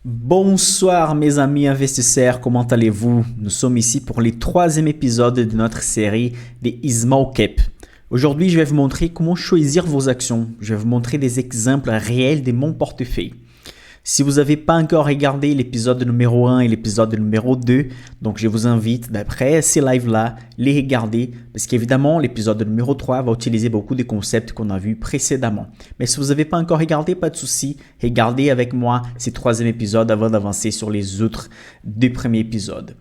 Bonsoir mes amis investisseurs, comment allez-vous? Nous sommes ici pour le troisième épisode de notre série des Small Cap. Aujourd'hui, je vais vous montrer comment choisir vos actions. Je vais vous montrer des exemples réels de mon portefeuille. Si vous n'avez pas encore regardé l'épisode numéro 1 et l'épisode numéro 2, donc je vous invite d'après ces lives-là, les regarder parce qu'évidemment l'épisode numéro 3 va utiliser beaucoup des concepts qu'on a vus précédemment. Mais si vous n'avez pas encore regardé, pas de souci, regardez avec moi ces troisième épisodes avant d'avancer sur les autres deux premiers épisodes.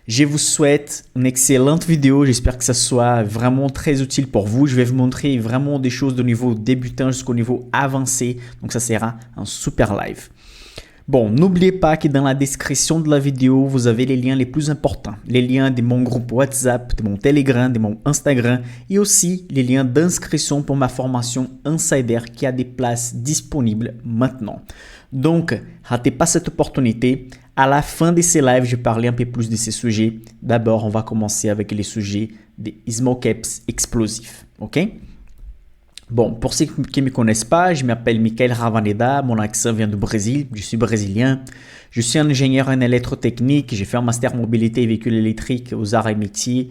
Je vous souhaite une excellente vidéo, j'espère que ça soit vraiment très utile pour vous. Je vais vous montrer vraiment des choses de niveau débutant jusqu'au niveau avancé, donc ça sera un super live. Bon, n'oubliez pas que dans la description de la vidéo, vous avez les liens les plus importants. Les liens de mon groupe WhatsApp, de mon Telegram, de mon Instagram et aussi les liens d'inscription pour ma formation Insider qui a des places disponibles maintenant. Donc, ratez pas cette opportunité. À la fin de ces lives, je vais parler un peu plus de ces sujets. D'abord, on va commencer avec les sujets des small caps explosifs. OK? Bon, pour ceux qui ne me connaissent pas, je m'appelle Michael Ravaneda, mon accent vient du Brésil, je suis brésilien. Je suis un ingénieur en électrotechnique, j'ai fait un master mobilité et véhicules électriques aux arts et métiers.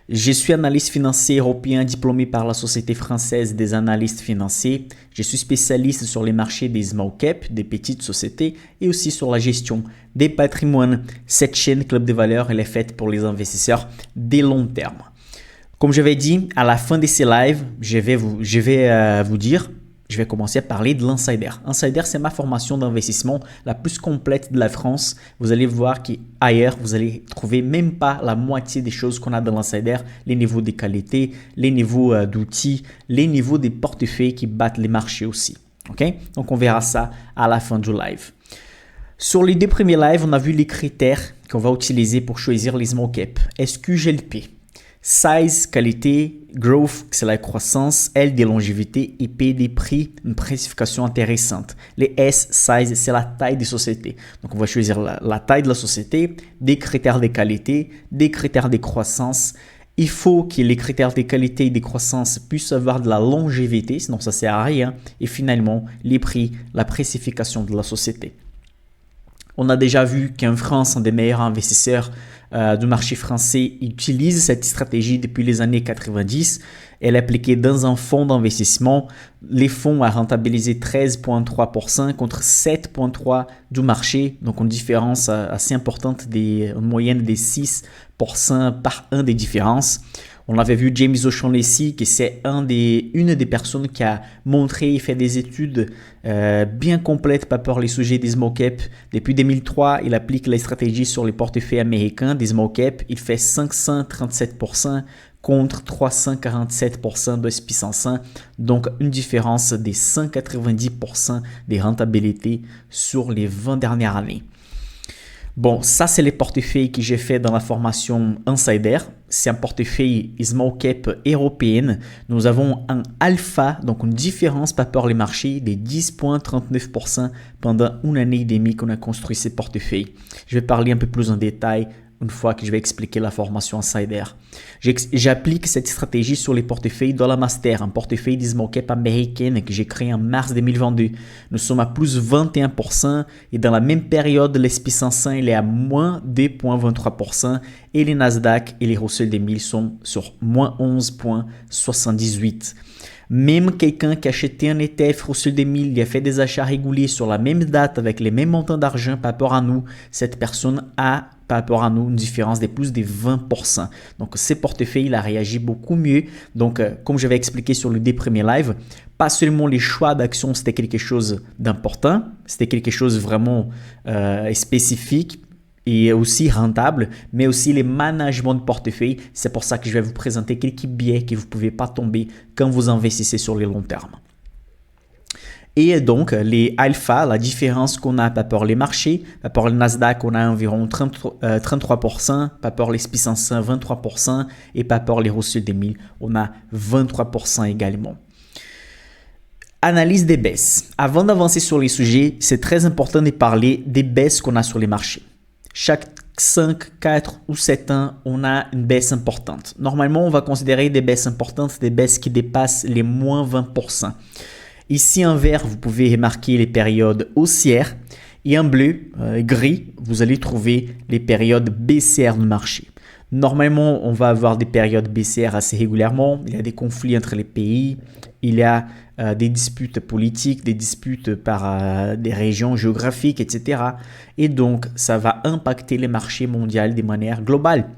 Je suis analyste financier européen diplômé par la Société française des analystes financiers. Je suis spécialiste sur les marchés des small cap, des petites sociétés et aussi sur la gestion des patrimoines. Cette chaîne Club de valeurs, elle est faite pour les investisseurs des long terme. Comme j'avais dit, à la fin de ces lives, je vais commencer à parler de l'Insider. Insider, c'est ma formation d'investissement la plus complète de la France. Vous allez voir qu'ailleurs, vous allez trouver même pas la moitié des choses qu'on a dans l'Insider, les niveaux de qualité, les niveaux d'outils, les niveaux des portefeuilles qui battent les marchés aussi. Okay? Donc, on verra ça à la fin du live. Sur les deux premiers lives, on a vu les critères qu'on va utiliser pour choisir les small cap. SQGLP. Size, qualité, growth, c'est la croissance, L des longévité et P des prix, une pricification intéressante. Les S, size, c'est la taille des sociétés. Donc, on va choisir la taille de la société, des critères de qualité, des critères de croissance. Il faut que les critères de qualité et de croissance puissent avoir de la longévité, sinon ça ne sert à rien. Et finalement, les prix, la pricification de la société. On a déjà vu qu'en France, un des meilleurs investisseurs du marché français utilise cette stratégie depuis les années 90. Elle est appliquée dans un fonds d'investissement. Les fonds ont rentabilisé 13,3% contre 7,3% du marché. Donc une différence assez importante, une moyenne de 6% par an des différences. On avait vu James O'Shaughnessy, qui c'est une des personnes qui a montré et fait des études bien complètes par les sujets des small cap. Depuis 2003, il applique la stratégie sur les portefeuilles américains des small cap. Il fait 537% contre 347% de S&P 500. Donc, une différence de 190% de rentabilité sur les 20 dernières années. Bon, ça, c'est les portefeuilles que j'ai fait dans la formation Insider. C'est un portefeuille small cap européenne. Nous avons un alpha, donc une différence par rapport aux marchés de 10,39% pendant une année et demie qu'on a construit ces portefeuilles. Je vais parler un peu plus en détail une fois que je vais expliquer la formation Insider. J'applique cette stratégie sur les portefeuilles Dollar Master, un portefeuille de small cap américaine que j'ai créé en mars 2022. Nous sommes à plus 21% et dans la même période, l'S&P 500 il est à moins 2,23% et les Nasdaq et les Russell 2000 sont sur moins 11,78%. Même quelqu'un qui a acheté un ETF Russell 2000, il a fait des achats réguliers sur la même date avec les mêmes montants d'argent par rapport à nous, cette personne a par rapport à nous une différence de plus de 20%. Donc, ces portefeuilles, il a réagi beaucoup mieux. Donc, comme j'avais expliqué sur le deux premiers live, pas seulement les choix d'actions, c'était quelque chose d'important, c'était quelque chose vraiment spécifique et aussi rentable, mais aussi les managements de portefeuille. C'est pour ça que je vais vous présenter quelques biais que vous ne pouvez pas tomber quand vous investissez sur le long terme. Et donc, les alpha, la différence qu'on a par rapport les marchés, par rapport le Nasdaq, on a environ 33%, par rapport les S&P 500, 23%, et par rapport les Russell 2000, on a 23% également. Analyse des baisses. Avant d'avancer sur les sujets, c'est très important de parler des baisses qu'on a sur les marchés. Chaque 5, 4 ou 7 ans, on a une baisse importante. Normalement, on va considérer des baisses importantes, des baisses qui dépassent les moins 20%. Ici en vert, vous pouvez remarquer les périodes haussières Et en bleu, gris, vous allez trouver les périodes baissières du marché. Normalement, on va avoir des périodes baissières assez régulièrement. Il y a des conflits entre les pays, il y a des disputes politiques, des disputes par des régions géographiques, etc. Et donc, ça va impacter les marchés mondiaux de manière globale.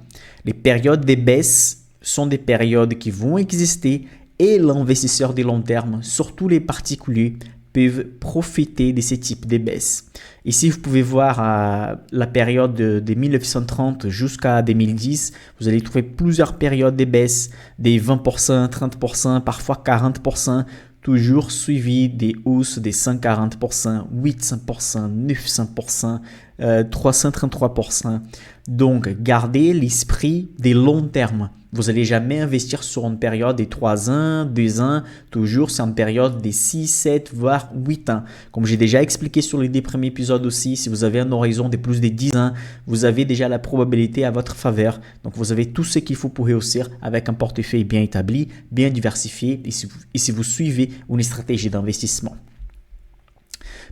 Les périodes de baisse sont des périodes qui vont exister et l'investisseur de long terme, surtout les particuliers, peuvent profiter de ces types de baisses. Ici, vous pouvez voir la période de 1930 jusqu'à 2010. Vous allez trouver plusieurs périodes de baisse, des 20%, 30%, parfois 40%, toujours suivi des hausses des 140%, 800%, 900%, 333%. Donc, gardez l'esprit des longs termes. Vous n'allez jamais investir sur une période de 3 ans, 2 ans, toujours c'est une période de 6, 7, voire 8 ans. Comme j'ai déjà expliqué sur les 2 premiers épisodes aussi, si vous avez un horizon de plus de 10 ans, vous avez déjà la probabilité à votre faveur. Donc vous avez tout ce qu'il faut pour réussir avec un portefeuille bien établi, bien diversifié et si vous suivez une stratégie d'investissement.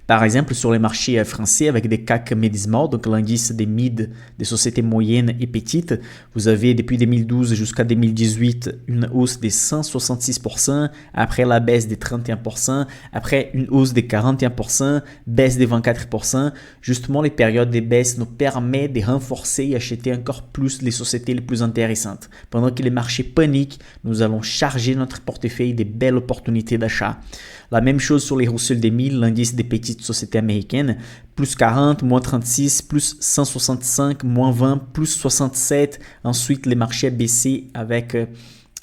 Par exemple, sur les marchés français avec des CAC Medismart, donc l'indice des MID, des sociétés moyennes et petites, vous avez depuis 2012 jusqu'à 2018 une hausse de 166%, après la baisse de 31%, après une hausse de 41%, baisse de 24%. Justement, les périodes de baisse nous permettent de renforcer et acheter encore plus les sociétés les plus intéressantes. Pendant que les marchés paniquent, nous allons charger notre portefeuille de belles opportunités d'achat. La même chose sur les Russell 2000, l'indice des petites sociétés américaines, plus 40, moins 36, plus 165, moins 20, plus 67. Ensuite, les marchés baissés avec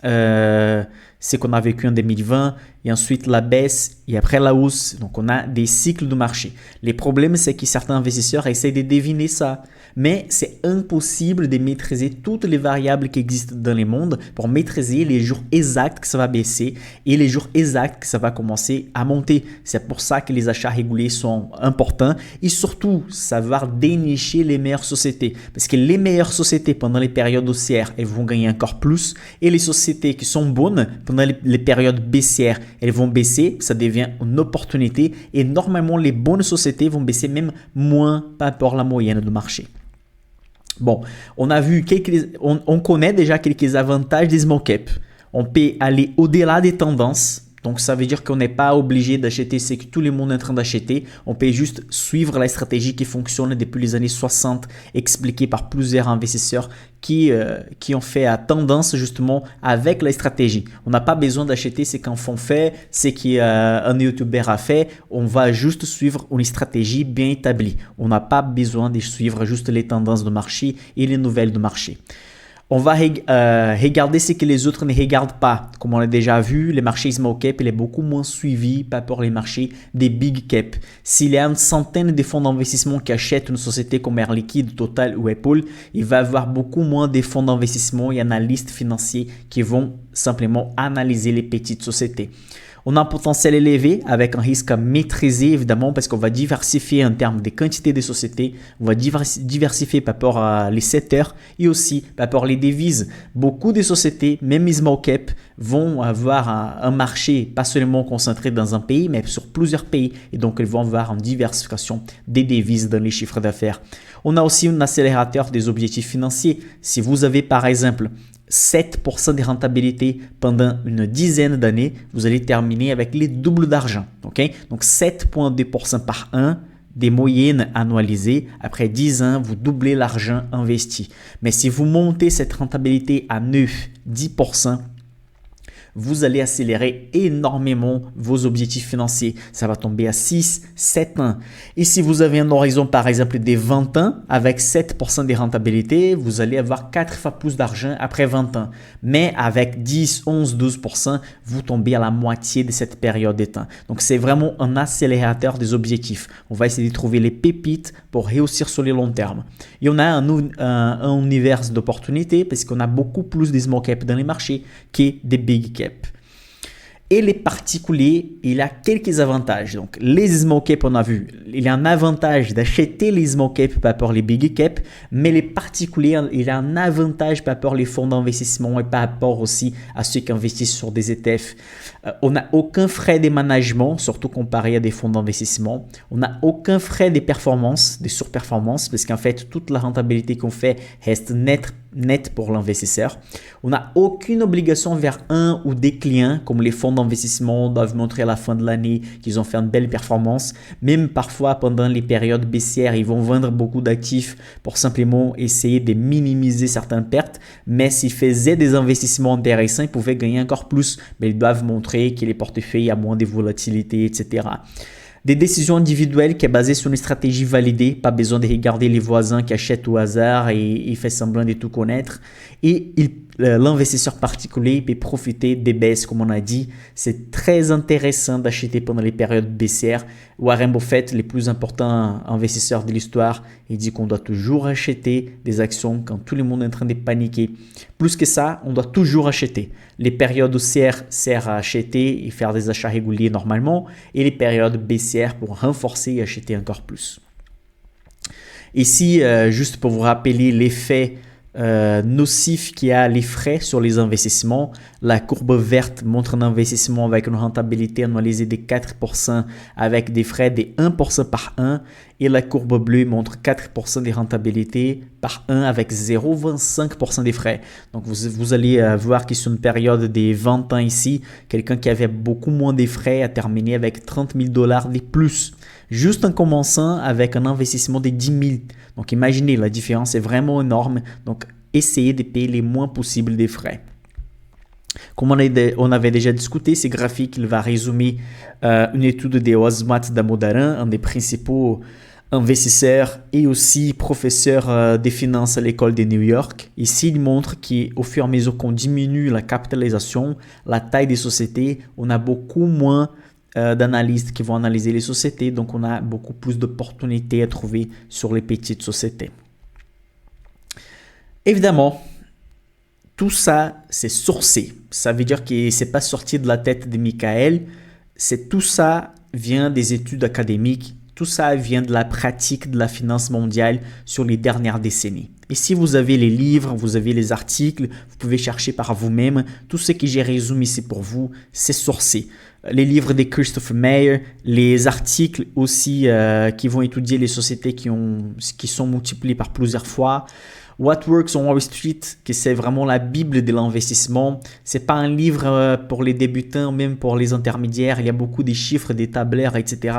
ce qu'on a vécu en 2020 et ensuite la baisse et après la hausse. Donc, on a des cycles de marché. Les problèmes, c'est que certains investisseurs essaient de deviner ça. Mais c'est impossible de maîtriser toutes les variables qui existent dans le monde pour maîtriser les jours exacts que ça va baisser et les jours exacts que ça va commencer à monter. C'est pour ça que les achats réguliers sont importants et surtout savoir dénicher les meilleures sociétés. Parce que les meilleures sociétés pendant les périodes haussières, elles vont gagner encore plus et les sociétés qui sont bonnes pendant les périodes baissières, elles vont baisser, ça devient une opportunité et normalement les bonnes sociétés vont baisser même moins par rapport à la moyenne du marché. Bon, on a vu on connaît déjà quelques avantages des small cap. On peut aller au-delà des tendances. Donc, ça veut dire qu'on n'est pas obligé d'acheter ce que tout le monde est en train d'acheter. On peut juste suivre la stratégie qui fonctionne depuis les années 60, expliquée par plusieurs investisseurs qui ont fait à tendance justement avec la stratégie. On n'a pas besoin d'acheter ce qu'un fonds fait, ce qu'un YouTuber a fait. On va juste suivre une stratégie bien établie. On n'a pas besoin de suivre juste les tendances de marché et les nouvelles de marché. On va regarder ce que les autres ne regardent pas. Comme on l'a déjà vu, les marchés small cap, il est beaucoup moins suivi par rapport aux marchés des big cap. S'il y a une centaine de fonds d'investissement qui achètent une société comme Air Liquide, Total ou Apple, il va y avoir beaucoup moins de fonds d'investissement et analystes financiers qui vont simplement analyser les petites sociétés. On a un potentiel élevé avec un risque à maîtriser évidemment parce qu'on va diversifier en termes de quantité de sociétés, on va diversifier par rapport à les secteurs et aussi par rapport les devises. Beaucoup de sociétés, même les small cap, vont avoir un marché pas seulement concentré dans un pays mais sur plusieurs pays et donc ils vont avoir une diversification des devises dans les chiffres d'affaires. On a aussi un accélérateur des objectifs financiers. Si vous avez par exemple 7% de rentabilité pendant une dizaine d'années, vous allez terminer avec les doubles d'argent. Okay? Donc 7,2% par an, des moyennes annualisées. Après 10 ans, vous doublez l'argent investi. Mais si vous montez cette rentabilité à 9, 10%, vous allez accélérer énormément vos objectifs financiers. Ça va tomber à 6, 7 ans. Et si vous avez un horizon par exemple des 20 ans avec 7% de rentabilité, vous allez avoir 4 fois plus d'argent après 20 ans. Mais avec 10, 11, 12%, vous tombez à la moitié de cette période de temps. Donc c'est vraiment un accélérateur des objectifs. On va essayer de trouver les pépites pour réussir sur le long terme. Et on a un univers d'opportunités parce qu'on a beaucoup plus de small cap dans les marchés que des big cap. Et les particuliers, il a quelques avantages. Donc, les small cap, on a vu, il y a un avantage d'acheter les small cap par rapport les big cap, mais les particuliers, il y a un avantage par rapport les fonds d'investissement et par rapport aussi à ceux qui investissent sur des ETF. On n'a aucun frais de management, surtout comparé à des fonds d'investissement. On n'a aucun frais des performances, des surperformances, parce qu'en fait, toute la rentabilité qu'on fait reste net pour l'investisseur. On n'a aucune obligation vers un ou des clients, comme les fonds d'investissement doivent montrer à la fin de l'année qu'ils ont fait une belle performance. Même parfois, pendant les périodes baissières, ils vont vendre beaucoup d'actifs pour simplement essayer de minimiser certaines pertes. Mais s'ils faisaient des investissements intéressants, ils pouvaient gagner encore plus. Mais ils doivent montrer que les portefeuilles ont moins de volatilité, etc. Des décisions individuelles qui sont basées sur une stratégie validée, pas besoin de regarder les voisins qui achètent au hasard et fait semblant de tout connaître. Et l'investisseur particulier peut profiter des baisses, comme on a dit. C'est très intéressant d'acheter pendant les périodes baissières. Warren Buffett, le plus important investisseur de l'histoire, il dit qu'on doit toujours acheter des actions quand tout le monde est en train de paniquer. Plus que ça, on doit toujours acheter. Les périodes haussières servent à acheter et faire des achats réguliers normalement, et les périodes baissières pour renforcer et acheter encore plus. Ici, juste pour vous rappeler l'effet nocif qu'il y a les frais sur les investissements. La courbe verte montre un investissement avec une rentabilité annualisée de 4% avec des frais de 1% par an, et la courbe bleue montre 4% de rentabilité par an avec 0,25% des frais. Donc vous allez voir que sur une période de 20 ans ici, quelqu'un qui avait beaucoup moins de frais a terminé avec $30 000 de plus, juste en commençant avec un investissement de 10 000. Donc imaginez, la différence est vraiment énorme. Donc essayez de payer le moins possible des frais. Comme on avait déjà discuté, ce graphique il va résumer une étude de Osmat Damodaran, un des principaux investisseurs et aussi professeur des finances à l'école de New York. Ici, il montre qu'au fur et à mesure qu'on diminue la capitalisation, la taille des sociétés, on a beaucoup moins d'analystes qui vont analyser les sociétés, donc on a beaucoup plus d'opportunités à trouver sur les petites sociétés. Évidemment, tout ça, c'est sourcé. Ça veut dire que ce n'est pas sorti de la tête de Michael. Tout ça vient des études académiques. Tout ça vient de la pratique de la finance mondiale sur les dernières décennies. Et si vous avez les livres, vous avez les articles, vous pouvez chercher par vous-même. Tout ce que j'ai résumé ici pour vous, c'est sourcé. Les livres de Christopher Mayer, les articles aussi qui vont étudier les sociétés qui sont multipliées par plusieurs fois. What Works on Wall Street, que c'est vraiment la Bible de l'investissement. C'est pas un livre pour les débutants, même pour les intermédiaires. Il y a beaucoup de chiffres, des tableurs, etc.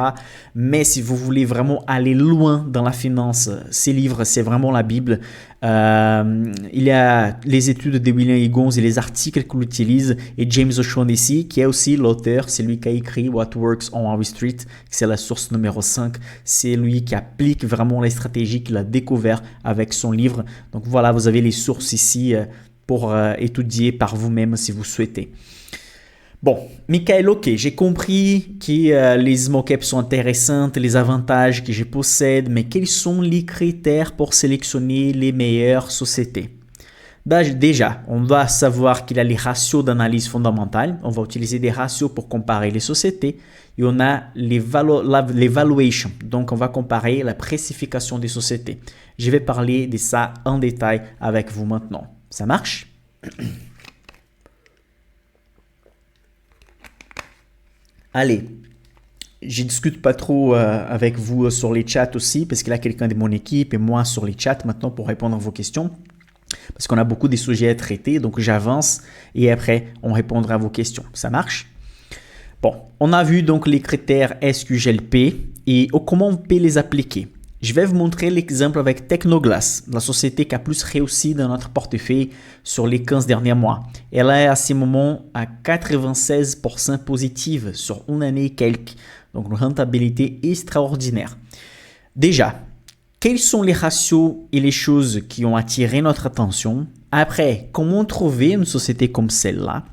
Mais si vous voulez vraiment aller loin dans la finance, ces livres, c'est vraiment la Bible. Il y a les études de William Higgins et les articles qu'il utilise, et James O'Shaughnessy, qui est aussi l'auteur, c'est lui qui a écrit What Works on Wall Street, c'est la source numéro 5. C'est lui qui applique vraiment les stratégies qu'il a découvertes avec son livre. Donc voilà, vous avez les sources ici pour étudier par vous-même si vous souhaitez. Bon, Michael, ok, j'ai compris que les small caps sont intéressantes, les avantages que je possède, mais quels sont les critères pour sélectionner les meilleures sociétés? Déjà, on doit savoir qu'il y a les ratios d'analyse fondamentale. On va utiliser des ratios pour comparer les sociétés. Et on a l'évaluation. Donc, on va comparer la pricification des sociétés. Je vais parler de ça en détail avec vous maintenant. Ça marche? Allez, je ne discute pas trop avec vous sur les chats aussi, parce qu'il y a quelqu'un de mon équipe et moi sur les chats maintenant pour répondre à vos questions. Parce qu'on a beaucoup de sujets à traiter, donc j'avance et après on répondra à vos questions. Ça marche? Bon, on a vu donc les critères SQGLP et comment on peut les appliquer. Je vais vous montrer l'exemple avec Tecnoglass, la société qui a plus réussi dans notre portefeuille sur les 15 derniers mois. Elle est à ce moment à 96% positive sur une année et quelques, donc une rentabilité extraordinaire. Déjà, quels sont les ratios et les choses qui ont attiré notre attention? Après, comment trouver une société comme celle-là?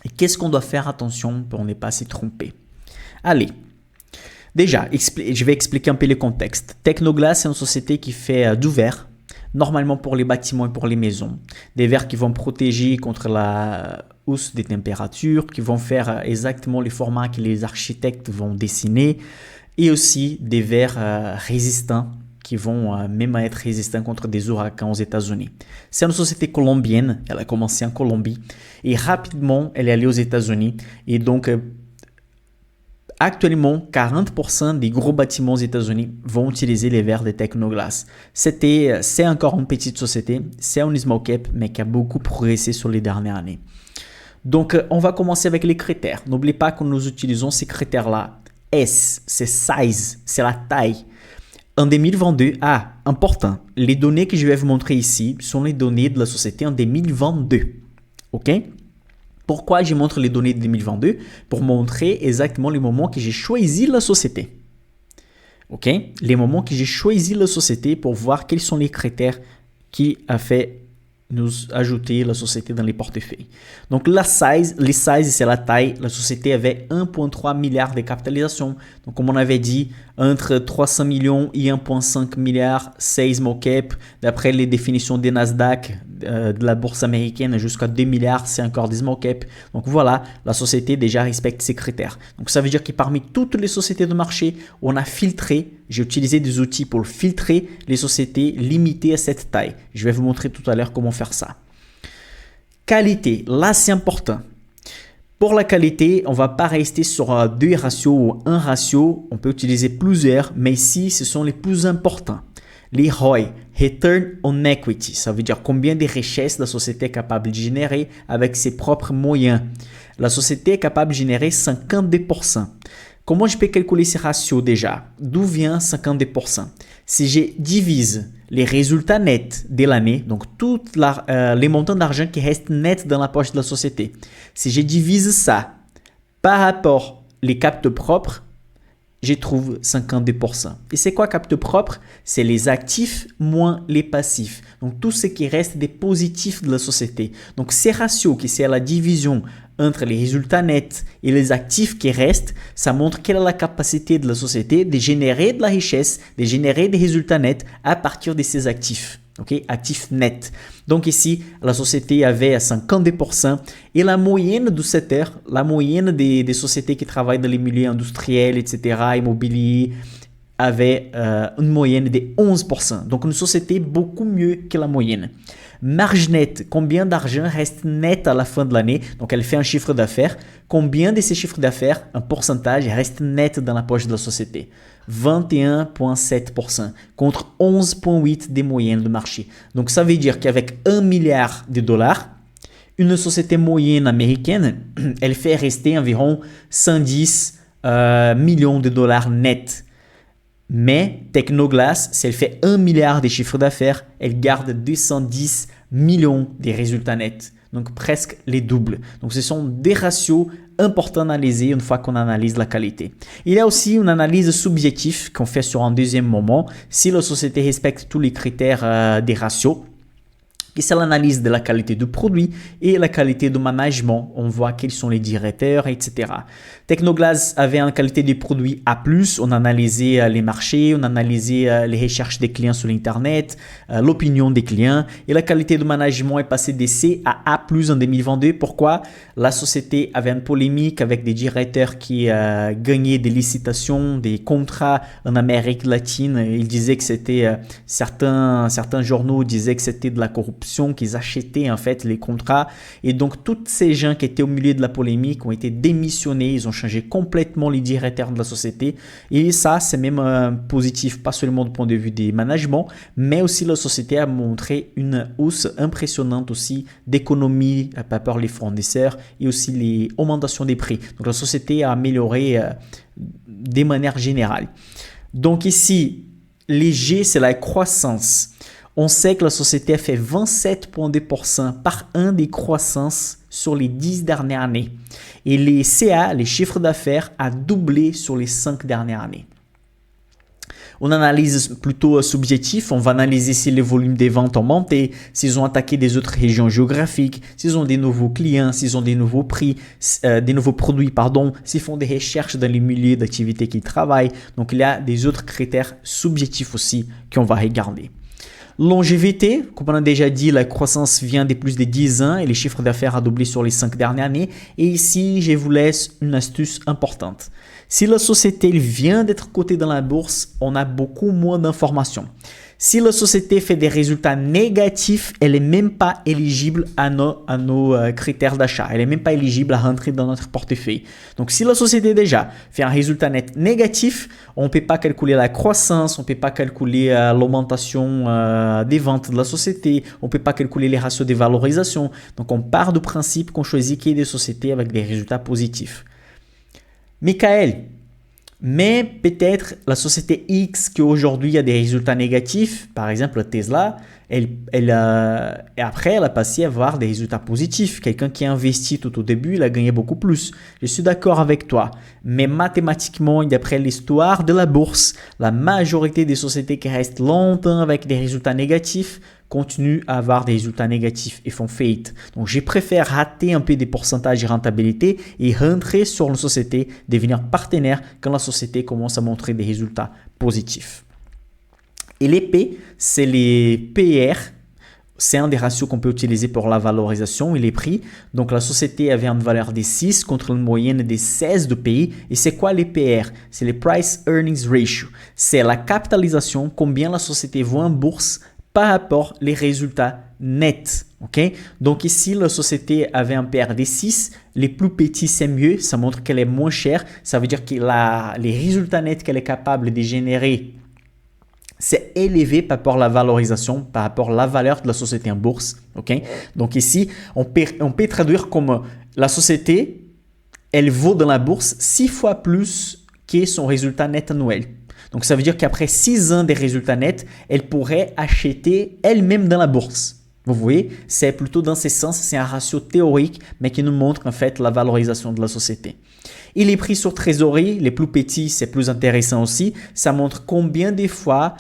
Et qu'est-ce qu'on doit faire attention pour ne pas s'y tromper? Allez, déjà, je vais expliquer un peu le contexte. Tecnoglass, c'est une société qui fait du verre. normalement pour les bâtiments et pour les maisons. Des verres qui vont protéger contre la hausse des températures, qui vont faire exactement les formats que les architectes vont dessiner, et aussi des verres résistants qui vont même être résistants contre des ouragans aux États-Unis. C'est une société colombienne, elle a commencé en Colombie et rapidement elle est allée aux États-Unis et donc actuellement 40% des gros bâtiments aux États-Unis vont utiliser les verres de Tecnoglass. C'est encore une petite société, c'est un small cap mais qui a beaucoup progressé sur les dernières années. Donc on va commencer avec les critères. N'oubliez pas que nous utilisons ces critères-là. S, c'est size, c'est la taille. En 2022, important, les données que je vais vous montrer ici sont les données de la société en 2022. OK? Pourquoi je montre les données de 2022? Pour montrer exactement les moments que j'ai choisi la société. OK? Les moments que j'ai choisi la société pour voir quels sont les critères qui a fait nous ajouter la société dans les portefeuilles. Donc les size, c'est la taille. La société avait 1,3 milliard de capitalisation. Donc comme on avait dit, entre 300 millions et 1,5 milliard, c'est small cap. D'après les définitions des Nasdaq, de la bourse américaine, jusqu'à 2 milliards, c'est encore des small cap. Donc voilà, la société déjà respecte ces critères. Donc ça veut dire que parmi toutes les sociétés de marché, on a filtré. J'ai utilisé des outils pour filtrer les sociétés limitées à cette taille. Je vais vous montrer tout à l'heure comment faire ça. Qualité, là c'est important. Pour la qualité, on ne va pas rester sur 2 ratios ou 1 ratio. On peut utiliser plusieurs, mais ici, ce sont les plus importants. Les ROI, Return on Equity, ça veut dire combien de richesses la société est capable de générer avec ses propres moyens. La société est capable de générer 52%. Comment je peux calculer ces ratios déjà? D'où vient 52%? Si je divise les résultats nets de l'année, donc tous les montants d'argent qui restent nets dans la poche de la société, si je divise ça par rapport les capteurs propres, je trouve 52%. Et c'est quoi capteurs propres? C'est les actifs moins les passifs. Donc tout ce qui reste des positifs de la société. Donc ces ratios qui c'est la division entre les résultats nets et les actifs qui restent, ça montre quelle est la capacité de la société de générer de la richesse, de générer des résultats nets à partir de ces actifs. Okay? Actifs nets. Donc ici, la société avait 52% et la moyenne du secteur, la moyenne des sociétés qui travaillent dans les milieux industriels, etc., immobilier, avait une moyenne de 11%. Donc une société beaucoup mieux que la moyenne. Marge nette, combien d'argent reste net à la fin de l'année? Donc elle fait un chiffre d'affaires. Combien de ces chiffres d'affaires, un pourcentage, reste net dans la poche de la société? 21,7% contre 11,8% des moyennes de marché. Donc ça veut dire qu'avec 1 milliard de dollars, une société moyenne américaine, elle fait rester environ 110 millions de dollars nets. Mais Tecnoglass, si elle fait 1 milliard de chiffres d'affaires, elle garde 210 millions de résultats nets. Donc presque les doubles. Donc ce sont des ratios importants à analyser une fois qu'on analyse la qualité. Il y a aussi une analyse subjective qu'on fait sur un deuxième moment. Si la société respecte tous les critères des ratios, et c'est l'analyse de la qualité du produit et la qualité du management. On voit quels sont les directeurs, etc. Tecnoglass avait une qualité des produits A+. On analysait les marchés, on analysait les recherches des clients sur l'Internet, l'opinion des clients. Et la qualité du management est passée de C à A+, en 2022. Pourquoi? La société avait une polémique avec des directeurs qui gagnaient des licitations, des contrats en Amérique latine. Ils disaient que c'était, certains journaux disaient que c'était de la corruption, qu'ils achetaient en fait les contrats. Et donc, tous ces gens qui étaient au milieu de la polémique ont été démissionnés. Ils ont changé complètement les directeurs de la société. Et ça, c'est même positif, pas seulement du point de vue des managements, mais aussi la société a montré une hausse impressionnante aussi d'économie par rapport les fournisseurs et aussi les augmentations des prix. Donc, la société a amélioré de manière générale. Donc ici, les G, c'est la croissance. On sait que la société a fait 27,2% par an de croissance sur les 10 dernières années. Et les CA, les chiffres d'affaires, a doublé sur les 5 dernières années. On analyse plutôt subjectif, on va analyser si les volumes des ventes ont monté, s'ils ont attaqué des autres régions géographiques, s'ils ont des nouveaux clients, s'ils ont des nouveaux prix, des nouveaux produits, s'ils font des recherches dans les milieux d'activité qu'ils travaillent. Donc il y a des autres critères subjectifs aussi qu'on va regarder. Longévité, comme on a déjà dit, la croissance vient de plus de 10 ans et les chiffres d'affaires a doublé sur les 5 dernières années. Et ici, je vous laisse une astuce importante. Si la société vient d'être cotée dans la bourse, on a beaucoup moins d'informations. Si la société fait des résultats négatifs, elle n'est même pas éligible à nos critères d'achat. Elle n'est même pas éligible à rentrer dans notre portefeuille. Donc, si la société déjà fait un résultat net négatif, on ne peut pas calculer la croissance, on ne peut pas calculer l'augmentation des ventes de la société, on ne peut pas calculer les ratios de valorisation. Donc, on part du principe qu'on choisit qu'il y ait des sociétés avec des résultats positifs. Michael, mais peut-être la société X qui aujourd'hui a des résultats négatifs, par exemple Tesla, et après elle a passé à avoir des résultats positifs. Quelqu'un qui a investi tout au début, il a gagné beaucoup plus. Je suis d'accord avec toi, mais mathématiquement, d'après l'histoire de la bourse, la majorité des sociétés qui restent longtemps avec des résultats négatifs continuent à avoir des résultats négatifs et font faillite. Donc, je préfère rater un peu des pourcentages de rentabilité et rentrer sur une société, devenir partenaire quand la société commence à montrer des résultats positifs. Et les P, c'est les PER. C'est un des ratios qu'on peut utiliser pour la valorisation et les prix. Donc, la société avait une valeur de 6 contre une moyenne de 16 de pays. Et c'est quoi les PR? C'est les Price Earnings Ratio. C'est la capitalisation, combien la société vaut en bourse par rapport aux résultats nets. Okay? Donc ici, la société avait un PR de 6. Les plus petits, c'est mieux. Ça montre qu'elle est moins chère. Ça veut dire que les résultats nets qu'elle est capable de générer, c'est élevé par rapport à la valorisation, par rapport à la valeur de la société en bourse. Okay? Donc ici, on peut traduire comme la société, elle vaut dans la bourse 6 fois plus que son résultat net annuel. Donc, ça veut dire qu'après 6 ans des résultats nets, elle pourrait acheter elle-même dans la bourse. Vous voyez, c'est plutôt dans ce sens, c'est un ratio théorique, mais qui nous montre en fait la valorisation de la société. Et les prix sur trésorerie, les plus petits, c'est plus intéressant aussi. Ça montre combien de fois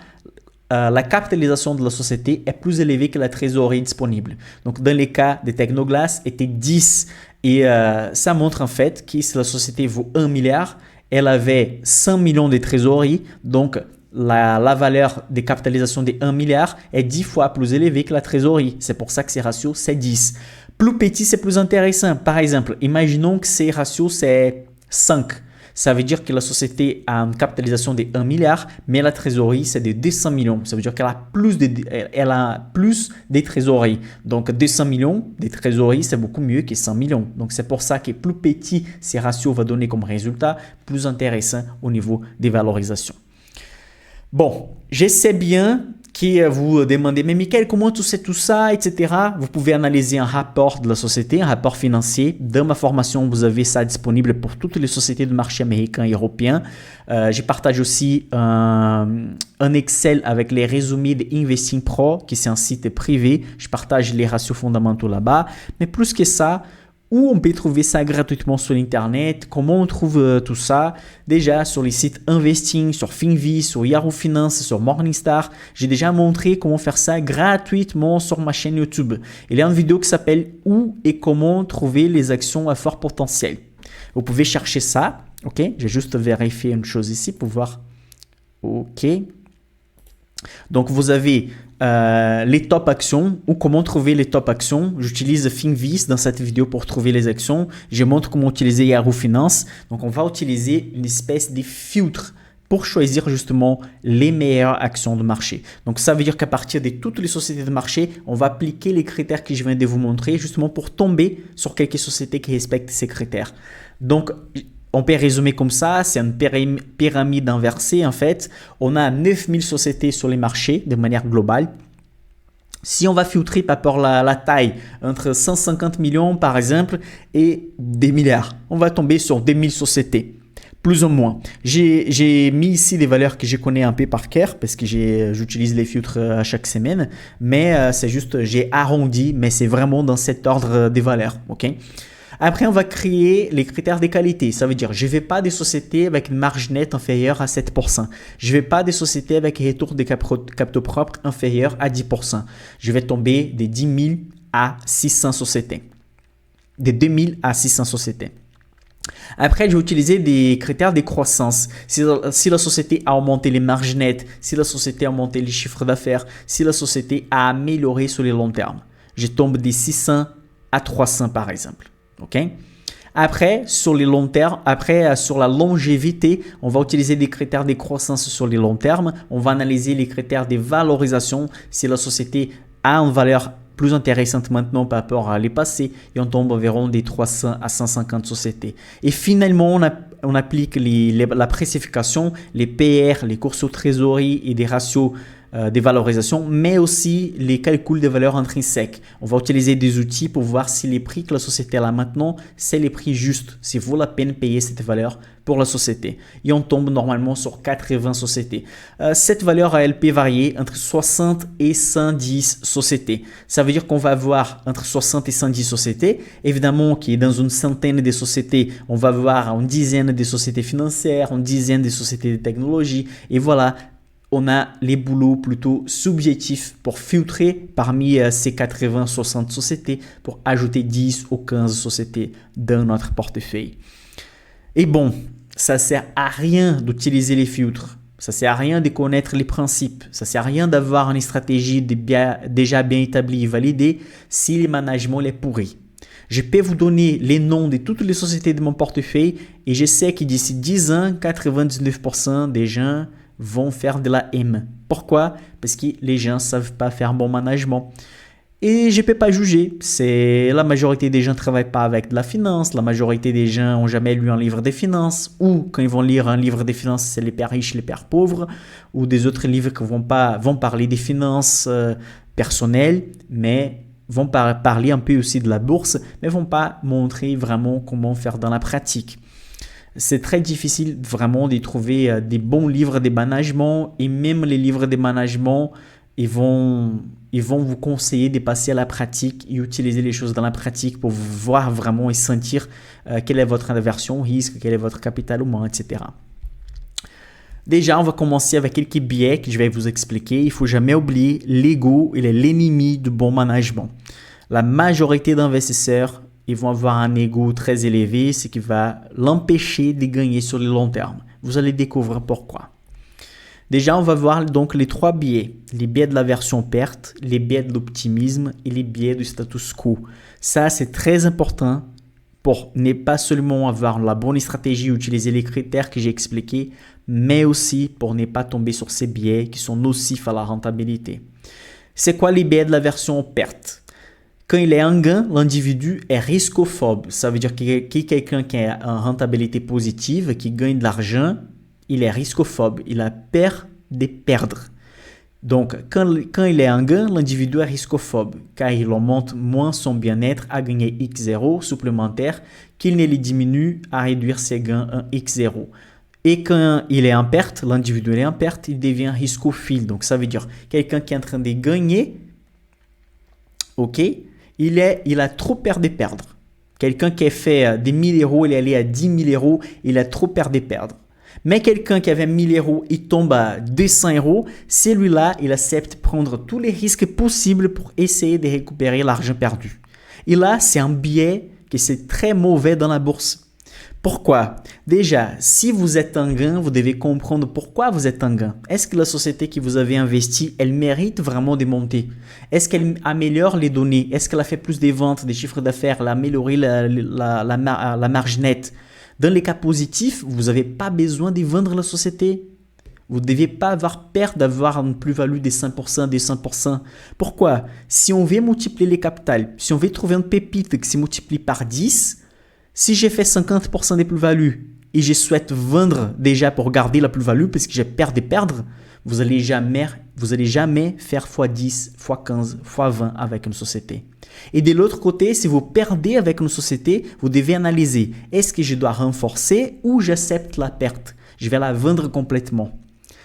la capitalisation de la société est plus élevée que la trésorerie disponible. Donc, dans les cas des Technoglass, était 10. Et ça montre en fait que si la société vaut 1 milliard, elle avait 100 millions de trésorerie, donc la valeur de capitalisation de 1 milliard est 10 fois plus élevée que la trésorerie. C'est pour ça que ces ratios, c'est 10. Plus petit, c'est plus intéressant. Par exemple, imaginons que ces ratios, c'est 5. Ça veut dire que la société a une capitalisation de 1 milliard, mais la trésorerie, c'est de 200 millions. Ça veut dire qu'elle a plus de trésorerie. Donc, 200 millions de trésorerie, c'est beaucoup mieux que 100 millions. Donc, c'est pour ça que plus petit ces ratios va donner comme résultat, plus intéressant au niveau des valorisations. Bon, je sais bien que vous demandez, mais Michael, comment tu sais tout ça, etc. Vous pouvez analyser un rapport de la société, un rapport financier. Dans ma formation, vous avez ça disponible pour toutes les sociétés de marché américain et européen. Je partage aussi un Excel avec les résumés de Investing Pro, qui c'est un site privé. Je partage les ratios fondamentaux là-bas. Mais plus que ça, où on peut trouver ça gratuitement sur Internet, comment on trouve tout ça? Déjà sur les sites Investing, sur Finvi, sur Yahoo Finance, sur Morningstar. J'ai déjà montré comment faire ça gratuitement sur ma chaîne YouTube. Il y a une vidéo qui s'appelle « Où et comment trouver les actions à fort potentiel ». Vous pouvez chercher ça. Ok, j'ai juste vérifié une chose ici pour voir. Ok. Donc, vous avez les top actions ou comment trouver les top actions. J'utilise Finviz dans cette vidéo pour trouver les actions. Je montre comment utiliser Yahoo Finance. Donc, on va utiliser une espèce de filtre pour choisir justement les meilleures actions de marché. Donc, ça veut dire qu'à partir de toutes les sociétés de marché, on va appliquer les critères que je viens de vous montrer justement pour tomber sur quelques sociétés qui respectent ces critères. Donc, on peut résumer comme ça, c'est une pyramide inversée en fait. On a 9000 sociétés sur les marchés de manière globale. Si on va filtrer par rapport à la taille, entre 150 millions par exemple et des milliards, on va tomber sur 2000 sociétés, plus ou moins. J'ai mis ici des valeurs que je connais un peu par cœur parce que j'utilise les filtres à chaque semaine, mais c'est juste, j'ai arrondi, mais c'est vraiment dans cet ordre des valeurs, ok? Après, on va créer les critères de qualité. Ça veut dire, je ne vais pas des sociétés avec une marge nette inférieure à 7%. Je ne vais pas des sociétés avec un retour de capitaux propres inférieur à 10%. Je vais tomber de 10 000 à 600 sociétés. De 2000 à 600 sociétés. Après, j'ai utilisé des critères de croissance. Si la société a augmenté les marges nettes, si la société a augmenté les chiffres d'affaires, si la société a amélioré sur les longs termes. Je tombe de 600 à 300 par exemple. OK? Après, sur les longs termes, sur la longévité, on va utiliser des critères de croissance sur les longs termes. On va analyser les critères de valorisation. Si la société a une valeur plus intéressante maintenant par rapport à les passés, et on tombe environ des 300 à 150 sociétés. Et finalement, on applique la précification, les PR, les cours sur trésorerie et des ratios des valorisations, mais aussi les calculs des valeurs intrinsèques. On va utiliser des outils pour voir si les prix que la société a maintenant, c'est les prix justes, s'il vaut la peine de payer cette valeur pour la société. Et on tombe normalement sur 80 sociétés. Cette valeur elle peut varier entre 60 et 110 sociétés. Ça veut dire qu'on va avoir entre 60 et 110 sociétés. Évidemment, qui est dans une centaine de sociétés, on va avoir une dizaine de sociétés financières, une dizaine de sociétés de technologie. Et voilà, on a les boulots plutôt subjectifs pour filtrer parmi ces 80-60 sociétés pour ajouter 10 ou 15 sociétés dans notre portefeuille. Et bon, ça ne sert à rien d'utiliser les filtres. Ça ne sert à rien de connaître les principes. Ça ne sert à rien d'avoir une stratégie déjà bien établie et validée si le management est pourri. Je peux vous donner les noms de toutes les sociétés de mon portefeuille et je sais que d'ici 10 ans, 99% des gens vont faire de la M. Pourquoi? Parce que les gens ne savent pas faire bon management. Et je ne peux pas juger. La majorité des gens ne travaillent pas avec de la finance. La majorité des gens n'ont jamais lu un livre de finances. Ou quand ils vont lire un livre de finances, c'est les pères riches, les pères pauvres. Ou des autres livres qui vont parler des finances personnelles, mais vont parler un peu aussi de la bourse, mais ne vont pas montrer vraiment comment faire dans la pratique. C'est très difficile vraiment de trouver des bons livres de management et même les livres de management, ils vont vous conseiller de passer à la pratique et utiliser les choses dans la pratique pour voir vraiment et sentir quelle est votre aversion au risque, quel est votre capital humain, etc. Déjà, on va commencer avec quelques biais que je vais vous expliquer. Il ne faut jamais oublier l'ego, il est l'ennemi du bon management. La majorité d'investisseurs ils vont avoir un ego très élevé, ce qui va l'empêcher de gagner sur le long terme. Vous allez découvrir pourquoi. Déjà, on va voir donc les 3 biais. Les biais de la version perte, les biais de l'optimisme et les biais du status quo. Ça, c'est très important pour ne pas seulement avoir la bonne stratégie, utiliser les critères que j'ai expliqués, mais aussi pour ne pas tomber sur ces biais qui sont nocifs à la rentabilité. C'est quoi les biais de la version perte? Quand il est en gain, l'individu est riscophobe. Ça veut dire que quelqu'un qui a une rentabilité positive, qui gagne de l'argent, il est riscophobe. Il a peur de perdre. Donc, quand il est en gain, l'individu est riscophobe, car il augmente moins son bien-être à gagner X0 supplémentaire qu'il ne le diminue à réduire ses gains en X0. Et quand il est en perte, l'individu est en perte, il devient riscophile. Donc, ça veut dire quelqu'un qui est en train de gagner, ok, il a trop peur de perdre. Quelqu'un qui a fait des 1000 euros, il est allé à 10 000 euros, il a trop peur de perdre. Mais quelqu'un qui avait 1000 euros, il tombe à 200 euros, celui-là, il accepte de prendre tous les risques possibles pour essayer de récupérer l'argent perdu. Et là, c'est un biais qui c'est très mauvais dans la bourse. Pourquoi? Déjà, si vous êtes en gain, vous devez comprendre pourquoi vous êtes en gain. Est-ce que la société que vous avez investie, elle mérite vraiment de monter? Est-ce qu'elle améliore les données? Est-ce qu'elle a fait plus de ventes, des chiffres d'affaires, elle a amélioré la marge nette? Dans les cas positifs, vous n'avez pas besoin de vendre la société. Vous ne devez pas avoir peur d'avoir une plus-value de 5%, de 100%. Pourquoi? Si on veut multiplier les capitales, si on veut trouver une pépite qui se multiplie par 10, si j'ai fait 50% de plus-value et je souhaite vendre déjà pour garder la plus-value parce que j'ai peur de perdre, vous allez jamais faire x10, x15, x20 avec une société. Et de l'autre côté, si vous perdez avec une société, vous devez analyser, est-ce que je dois renforcer ou j'accepte la perte? Je vais la vendre complètement.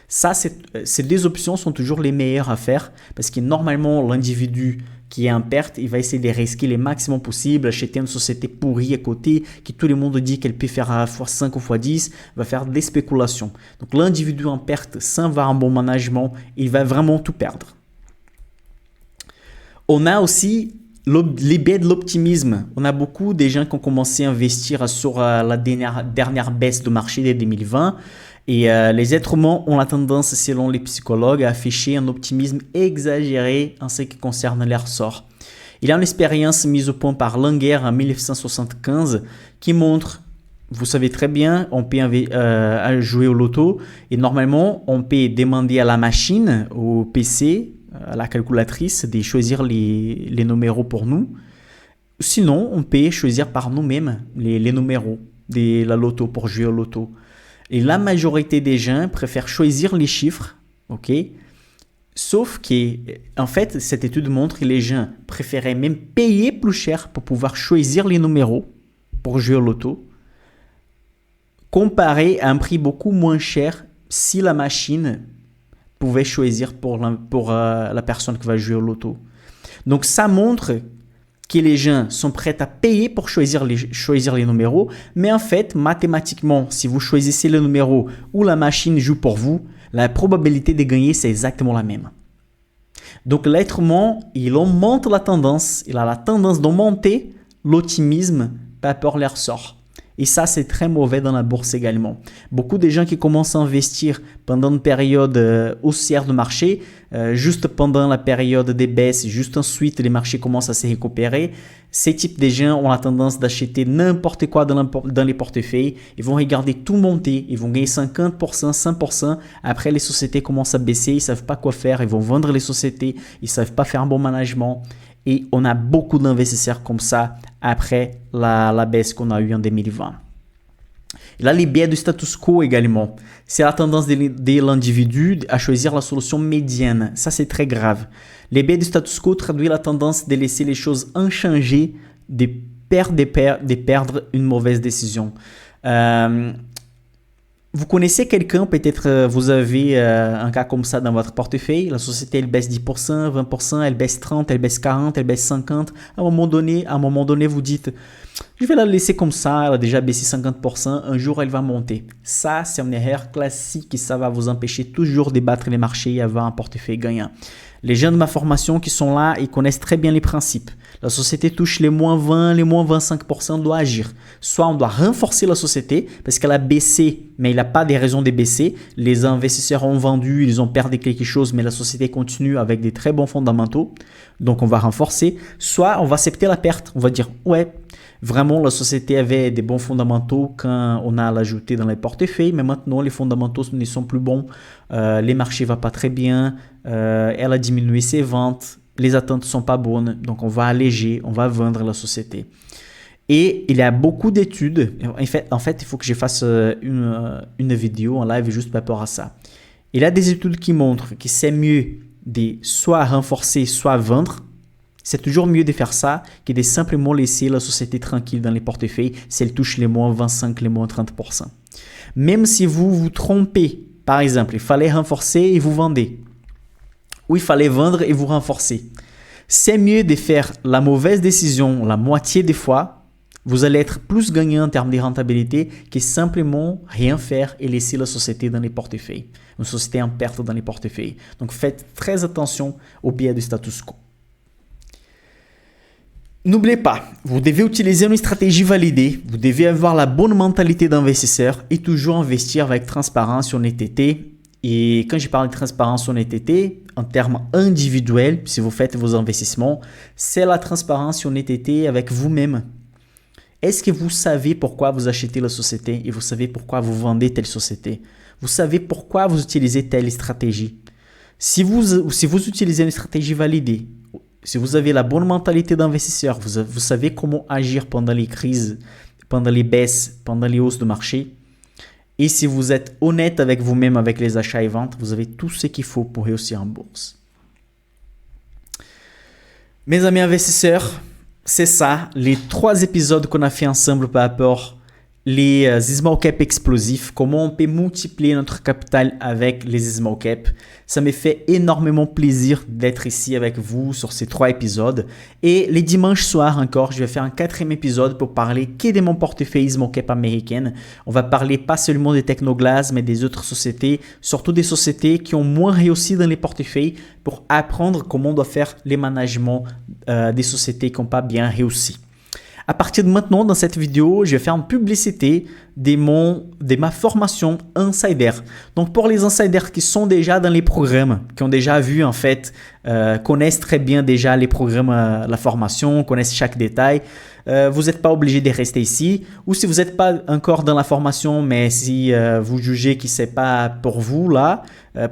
Ça, ces 2 options sont toujours les meilleures à faire parce que normalement, l'individu qui est en perte, il va essayer de risquer le maximum possible, acheter une société pourrie à côté, qui tout le monde dit qu'elle peut faire x5 ou x10, va faire des spéculations. Donc l'individu en perte, sans avoir un bon management, il va vraiment tout perdre. On a aussi Les biais de l'optimisme. On a beaucoup de gens qui ont commencé à investir sur la dernière baisse de marché de 2020. Et les êtres humains ont la tendance, selon les psychologues, à afficher un optimisme exagéré en ce qui concerne leur sort. Il y a une expérience mise au point par Langer en 1975 qui montre, vous savez très bien, on peut jouer au loto et normalement, on peut demander à la machine, au PC, à la calculatrice, de choisir les numéros pour nous. Sinon, on peut choisir par nous-mêmes les numéros de la loto pour jouer au loto. Et la majorité des gens préfèrent choisir les chiffres, ok? Sauf que, en fait, cette étude montre que les gens préféraient même payer plus cher pour pouvoir choisir les numéros pour jouer au loto, comparé à un prix beaucoup moins cher si la machine pouvait choisir pour la personne qui va jouer au loto. Donc, ça montre que les gens sont prêts à payer pour choisir les numéros, mais en fait, mathématiquement, si vous choisissez le numéro ou la machine joue pour vous, la probabilité de gagner, c'est exactement la même. Donc l'être humain, il augmente la tendance, il a la tendance d'augmenter l'optimisme par rapport à leur sort. Et ça, c'est très mauvais dans la bourse également. Beaucoup de gens qui commencent à investir pendant une période haussière de marché, juste pendant la période des baisses, juste ensuite les marchés commencent à se récupérer. Ces types de gens ont la tendance d'acheter n'importe quoi dans les portefeuilles. Ils vont regarder tout monter, ils vont gagner 50%, 100%. Après, les sociétés commencent à baisser, ils ne savent pas quoi faire, ils vont vendre les sociétés, ils ne savent pas faire un bon management. Et on a beaucoup d'investisseurs comme ça après la baisse qu'on a eue en 2020. Et là, les biais du status quo également. C'est la tendance de l'individu à choisir la solution médiane. Ça, c'est très grave. Les biais du status quo traduisent la tendance de laisser les choses inchangées, de perdre une mauvaise décision. Vous connaissez quelqu'un, peut-être vous avez un cas comme ça dans votre portefeuille. La société, elle baisse 10%, 20%, elle baisse 30%, elle baisse 40%, elle baisse 50%. À un moment donné, vous dites, je vais la laisser comme ça, elle a déjà baissé 50%, un jour elle va monter. Ça, c'est une erreur classique et ça va vous empêcher toujours de battre les marchés et avoir un portefeuille gagnant. Les gens de ma formation qui sont là, ils connaissent très bien les principes. La société touche les moins 20, les moins 25%, on doit agir. Soit on doit renforcer la société parce qu'elle a baissé, mais il n'a pas des raisons de baisser. Les investisseurs ont vendu, ils ont perdu quelque chose, mais la société continue avec des très bons fondamentaux. Donc on va renforcer. Soit on va accepter la perte. On va dire, ouais, vraiment la société avait des bons fondamentaux quand on a l'ajouté dans les portefeuilles, mais maintenant les fondamentaux ne sont plus bons. Les marchés ne vont pas très bien. Elle a diminué ses ventes. Les attentes ne sont pas bonnes, donc on va alléger, on va vendre la société. Et il y a beaucoup d'études. En fait, il faut que je fasse une vidéo en live juste par rapport à ça. Il y a des études qui montrent que c'est mieux de soit renforcer, soit vendre. C'est toujours mieux de faire ça que de simplement laisser la société tranquille dans les portefeuilles si elle touche les moins 25, les moins 30%. Même si vous vous trompez, par exemple, il fallait renforcer et vous vendez. Ou il fallait vendre et vous renforcer. C'est mieux de faire la mauvaise décision la moitié des fois. Vous allez être plus gagnant en termes de rentabilité que simplement rien faire et laisser la société dans les portefeuilles. Une société en perte dans les portefeuilles. Donc faites très attention au biais du status quo. N'oubliez pas, vous devez utiliser une stratégie validée, vous devez avoir la bonne mentalité d'investisseur et toujours investir avec transparence et honnêteté. Et quand je parle de transparence et honnêteté, en termes individuels, si vous faites vos investissements, c'est la transparence et honnêteté avec vous-même. Est-ce que vous savez pourquoi vous achetez la société et vous savez pourquoi vous vendez telle société? Vous savez pourquoi vous utilisez telle stratégie? Si vous utilisez une stratégie validée, si vous avez la bonne mentalité d'investisseur, vous savez comment agir pendant les crises, pendant les baisses, pendant les hausses de marché. Et si vous êtes honnête avec vous-même, avec les achats et ventes, vous avez tout ce qu'il faut pour réussir en bourse. Mes amis investisseurs, c'est ça, les 3 épisodes qu'on a fait ensemble par rapport les small cap explosifs, comment on peut multiplier notre capital avec les small cap. Ça me fait énormément plaisir d'être ici avec vous sur ces 3 épisodes. Et les dimanches soirs encore, je vais faire un 4e épisode pour parler que de mon portefeuille small cap américaine. On va parler pas seulement des Technoglass, mais des autres sociétés, surtout des sociétés qui ont moins réussi dans les portefeuilles pour apprendre comment on doit faire les managements des sociétés qui n'ont pas bien réussi. À partir de maintenant, dans cette vidéo, je vais faire une publicité de ma formation Insider. Donc, pour les insiders qui sont déjà dans les programmes, qui ont déjà vu en fait, connaissent très bien déjà les programmes, la formation, connaissent chaque détail, vous n'êtes pas obligé de rester ici. Ou si vous n'êtes pas encore dans la formation, mais si vous jugez que ce n'est pas pour vous là,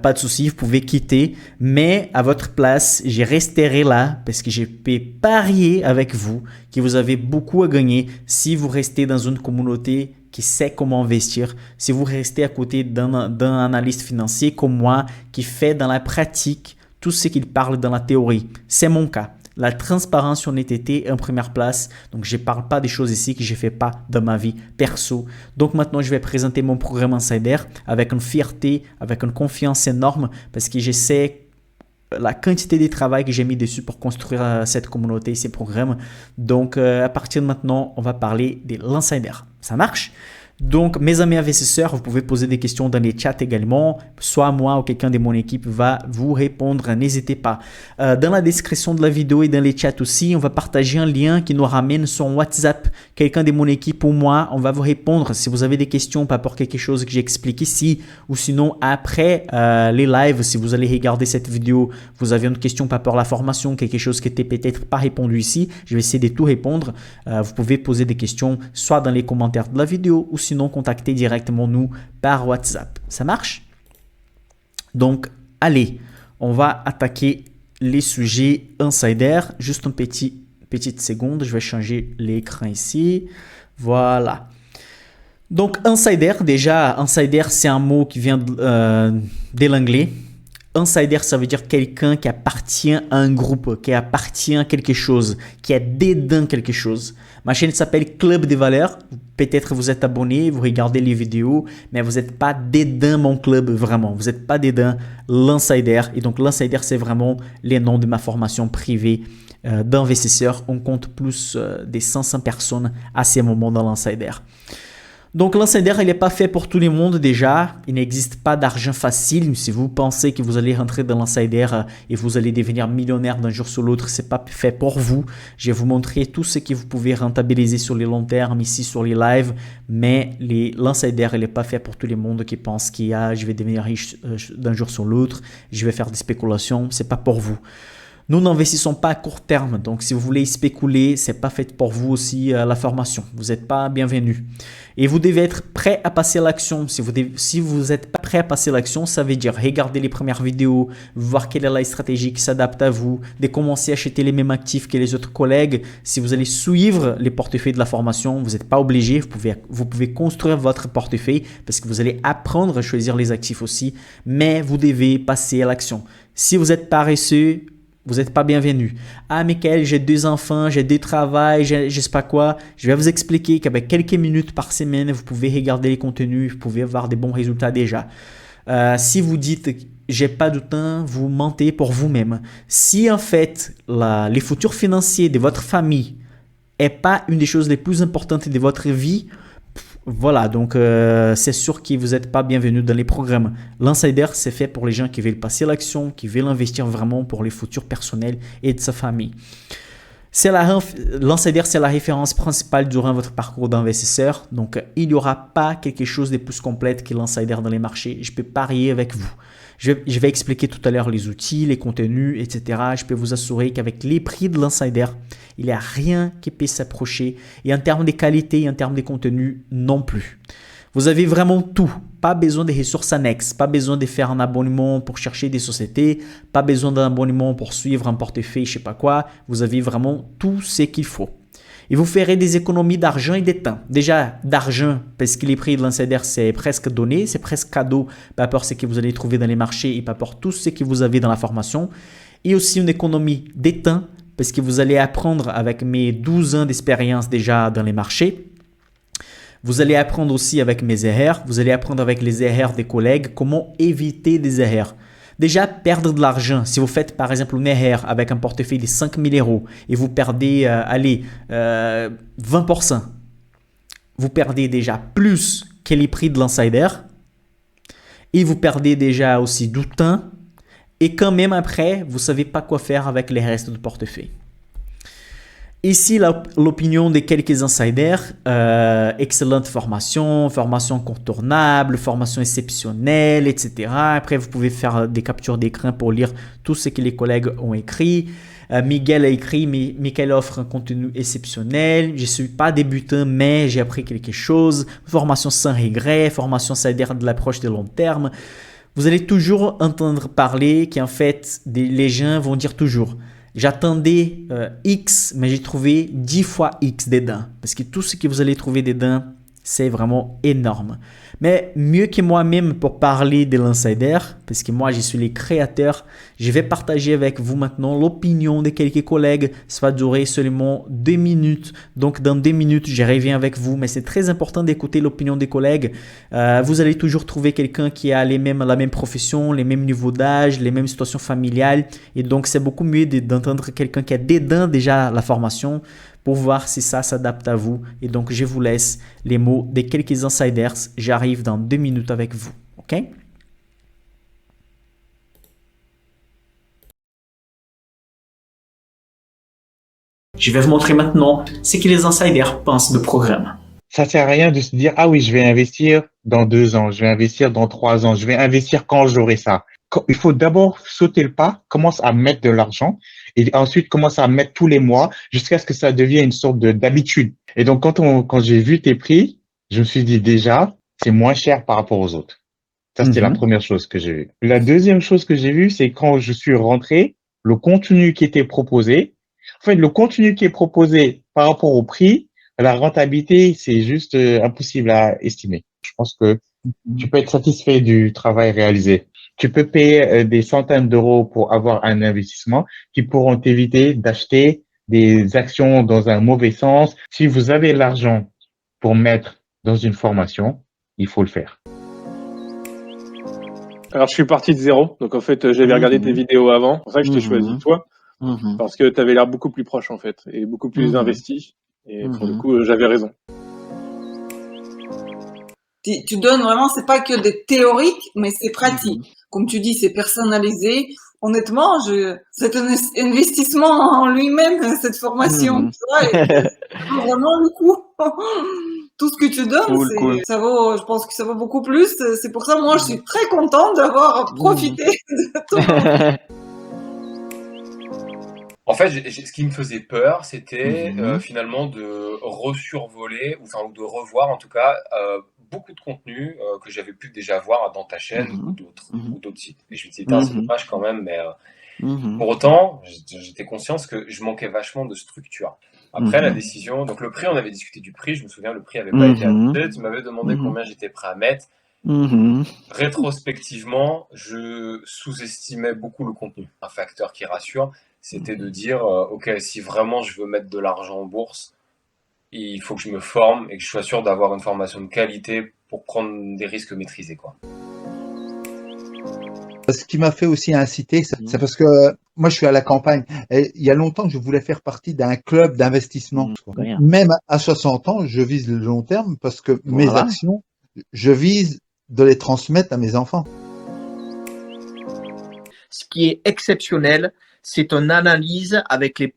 pas de souci, vous pouvez quitter. Mais à votre place, je resterai là parce que je peux parier avec vous que vous avez beaucoup à gagner si vous restez dans une communauté qui sait comment investir, si vous restez à côté d'un analyste financier comme moi qui fait dans la pratique tout ce qu'il parle dans la théorie. C'est mon cas. La transparence et honnêteté en première place. Donc, je ne parle pas des choses ici que je ne fais pas dans ma vie perso. Donc, maintenant, je vais présenter mon programme Insider avec une fierté, avec une confiance énorme parce que je sais la quantité de travail que j'ai mis dessus pour construire cette communauté, ces programmes. Donc, à partir de maintenant, on va parler de l'Insider. Ça marche? Donc, mes amis investisseurs, vous pouvez poser des questions dans les chats également. Soit moi ou quelqu'un de mon équipe va vous répondre. N'hésitez pas. Dans la description de la vidéo et dans les chats aussi, on va partager un lien qui nous ramène sur WhatsApp. Quelqu'un de mon équipe ou moi, on va vous répondre. Si vous avez des questions par rapport à quelque chose que j'explique ici ou sinon après les lives, si vous allez regarder cette vidéo, vous avez une question par rapport à la formation, quelque chose qui n'était peut-être pas répondu ici, je vais essayer de tout répondre. Vous pouvez poser des questions soit dans les commentaires de la vidéo ou sinon contacter directement nous par WhatsApp. Ça marche? Donc, allez, on va attaquer les sujets Insider. Juste une petite seconde, je vais changer l'écran ici. Voilà. Donc, Insider, déjà, Insider, c'est un mot qui vient de l'anglais. Insider, ça veut dire quelqu'un qui appartient à un groupe, qui appartient à quelque chose, qui est dedans quelque chose. Ma chaîne s'appelle Club des valeurs. Peut-être vous êtes abonné, vous regardez les vidéos, mais vous n'êtes pas dedans mon club vraiment. Vous n'êtes pas dedans l'Insider. Et donc, l'Insider, c'est vraiment les noms de ma formation privée d'investisseurs. On compte plus de 500 personnes à ces moments dans l'Insider. Donc, l'Insider, il n'est pas fait pour tout le monde déjà. Il n'existe pas d'argent facile. Si vous pensez que vous allez rentrer dans l'Insider et vous allez devenir millionnaire d'un jour sur l'autre, ce n'est pas fait pour vous. Je vais vous montrer tout ce que vous pouvez rentabiliser sur les long terme ici sur les lives. Mais l'Insider, il n'est pas fait pour tout le monde qui pense qu'il y a, je vais devenir riche d'un jour sur l'autre, je vais faire des spéculations. Ce n'est pas pour vous. Nous n'investissons pas à court terme. Donc, si vous voulez spéculer, ce n'est pas fait pour vous aussi la formation. Vous n'êtes pas bienvenu. Et vous devez être prêt à passer à l'action. Si vous n'êtes pas prêt à passer à l'action, ça veut dire regarder les premières vidéos, voir quelle est la stratégie qui s'adapte à vous, de commencer à acheter les mêmes actifs que les autres collègues. Si vous allez suivre les portefeuilles de la formation, vous n'êtes pas obligé. Vous pouvez construire votre portefeuille parce que vous allez apprendre à choisir les actifs aussi. Mais vous devez passer à l'action. Si vous êtes paresseux, vous n'êtes pas bienvenu. Ah, Michael, j'ai 2 enfants, j'ai 2 travails, je ne sais pas quoi. Je vais vous expliquer qu'avec quelques minutes par semaine, vous pouvez regarder les contenus, vous pouvez avoir des bons résultats déjà. Si vous dites j'ai pas de temps, vous mentez pour vous-même. Si en fait les futurs financiers de votre famille n'est pas une des choses les plus importantes de votre vie, voilà, donc c'est sûr que vous n'êtes pas bienvenu dans les programmes. L'Insider, c'est fait pour les gens qui veulent passer à l'action, qui veulent investir vraiment pour les futurs personnels et de sa famille. L'Insider, c'est la référence principale durant votre parcours d'investisseur. Donc, il n'y aura pas quelque chose de plus complète que l'Insider dans les marchés. Je peux parier avec vous. Je vais expliquer tout à l'heure les outils, les contenus, etc. Je peux vous assurer qu'avec les prix de l'Insider, il n'y a rien qui peut s'approcher. Et en termes de qualité et en termes de contenu, non plus. Vous avez vraiment tout. Pas besoin de ressources annexes, pas besoin de faire un abonnement pour chercher des sociétés, pas besoin d'un abonnement pour suivre un portefeuille, je ne sais pas quoi. Vous avez vraiment tout ce qu'il faut. Et vous ferez des économies d'argent et de temps. Déjà, d'argent, parce que les prix de l'Insider, c'est presque donné, c'est presque cadeau par rapport à ce que vous allez trouver dans les marchés et par rapport à tout ce que vous avez dans la formation. Et aussi une économie de temps, parce que vous allez apprendre avec mes 12 ans d'expérience déjà dans les marchés. Vous allez apprendre aussi avec mes erreurs, vous allez apprendre avec les erreurs des collègues comment éviter des erreurs. Déjà, perdre de l'argent. Si vous faites par exemple une erreur avec un portefeuille de 5 000 euros et vous perdez, 20%, vous perdez déjà plus que les prix de l'insider et vous perdez déjà aussi du temps et quand même après, vous ne savez pas quoi faire avec les restes du portefeuille. Ici, l'opinion de quelques insiders, excellente formation, formation incontournable, formation exceptionnelle, etc. Après, vous pouvez faire des captures d'écran pour lire tout ce que les collègues ont écrit. Miguel a écrit, Miguel offre un contenu exceptionnel. Je ne suis pas débutant, mais j'ai appris quelque chose. Formation sans regret, formation insider de l'approche de long terme. Vous allez toujours entendre parler qu'en fait, les gens vont dire toujours j'attendais X, mais j'ai trouvé 10 fois X dedans. Parce que tout ce que vous allez trouver dedans, c'est vraiment énorme. Mais mieux que moi-même pour parler de l'insider, parce que moi je suis le créateur, je vais partager avec vous maintenant l'opinion de quelques collègues. Ça va durer seulement 2 minutes. Donc dans 2 minutes, je reviens avec vous. Mais c'est très important d'écouter l'opinion des collègues. Vous allez toujours trouver quelqu'un qui a la même profession, les mêmes niveaux d'âge, les mêmes situations familiales. Et donc c'est beaucoup mieux d'entendre quelqu'un qui a dedans déjà la formation pour voir si ça s'adapte à vous. Et donc, je vous laisse les mots de quelques insiders. J'arrive dans 2 minutes avec vous. OK? Je vais vous montrer maintenant ce que les insiders pensent du programme. Ça sert à rien de se dire, ah oui, je vais investir dans 2 ans, je vais investir dans 3 ans, je vais investir quand j'aurai ça. Il faut d'abord sauter le pas, commence à mettre de l'argent et ensuite commence à mettre tous les mois jusqu'à ce que ça devienne une sorte d'habitude. Et donc, quand j'ai vu tes prix, je me suis dit déjà, c'est moins cher par rapport aux autres. Ça, c'était la première chose que j'ai vue. La deuxième chose que j'ai vue, c'est quand je suis rentré, le contenu qui était proposé. En fait, le contenu qui est proposé par rapport au prix, la rentabilité, c'est juste impossible à estimer. Je pense que tu peux être satisfait du travail réalisé. Tu peux payer des centaines d'euros pour avoir un investissement qui pourront t'éviter d'acheter des actions dans un mauvais sens. Si vous avez l'argent pour mettre dans une formation, il faut le faire. Alors, je suis parti de zéro. Donc, en fait, j'avais regardé tes vidéos avant. C'est pour ça que je t'ai choisi, toi. Parce que tu avais l'air beaucoup plus proche, en fait, et beaucoup plus investi. Et pour le coup, j'avais raison. Tu donnes vraiment, c'est pas que des théoriques, mais c'est pratique. Comme tu dis, c'est personnalisé. Honnêtement, c'est un investissement en lui-même, cette formation. Tu vois, et ça vaut vraiment le coup. Tout ce que tu donnes, ça vaut, je pense que ça vaut beaucoup plus. C'est pour ça, moi, je suis très contente d'avoir profité de tout. En fait, ce qui me faisait peur, c'était finalement de resurvoler, ou de revoir en tout cas beaucoup de contenu que j'avais pu déjà voir dans ta chaîne ou d'autres sites. Et je me disais, c'est dommage quand même, mais pour autant, j'étais conscient que je manquais vachement de structure. Après la décision, donc le prix, on avait discuté du prix, je me souviens, le prix n'avait pas été annoncé, tu m'avais demandé combien j'étais prêt à mettre. Rétrospectivement, je sous-estimais beaucoup le contenu. Un facteur qui rassure, c'était de dire, ok, si vraiment je veux mettre de l'argent en bourse, il faut que je me forme et que je sois sûr d'avoir une formation de qualité pour prendre des risques maîtrisés, quoi. Ce qui m'a fait aussi inciter, c'est parce que moi, je suis à la campagne. Et il y a longtemps que je voulais faire partie d'un club d'investissement. Même à 60 ans, je vise le long terme parce que mes actions, je vise de les transmettre à mes enfants. Ce qui est exceptionnel, c'est une analyse avec les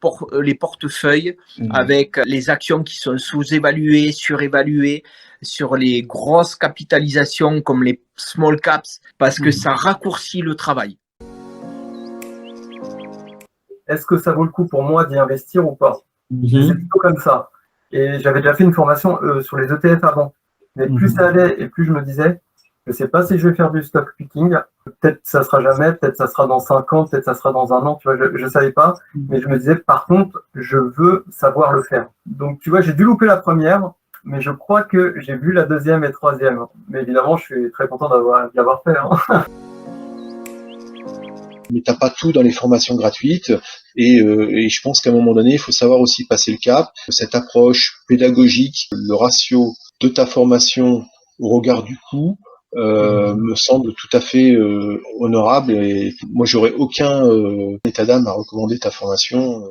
portefeuilles, avec les actions qui sont sous-évaluées, surévaluées, sur les grosses capitalisations comme les small caps, parce que ça raccourcit le travail. Est-ce que ça vaut le coup pour moi d'y investir ou pas? C'est plutôt comme ça. Et j'avais déjà fait une formation sur les ETF avant. Mais plus ça allait et plus je me disais, je ne sais pas si je vais faire du stock picking. Peut-être ça sera jamais, peut-être ça sera dans 5 ans, peut-être ça sera dans 1 an. Tu vois, je savais pas. Mais je me disais, par contre, je veux savoir le faire. Donc, tu vois, j'ai dû louper la première, mais je crois que j'ai vu la deuxième et troisième. Mais évidemment, je suis très content d'y avoir fait. Mais t'as pas tout dans les formations gratuites et je pense qu'à un moment donné, il faut savoir aussi passer le cap. Cette approche pédagogique, le ratio de ta formation au regard du coût me semble tout à fait honorable, et moi j'aurais aucun état d'âme à recommander ta formation.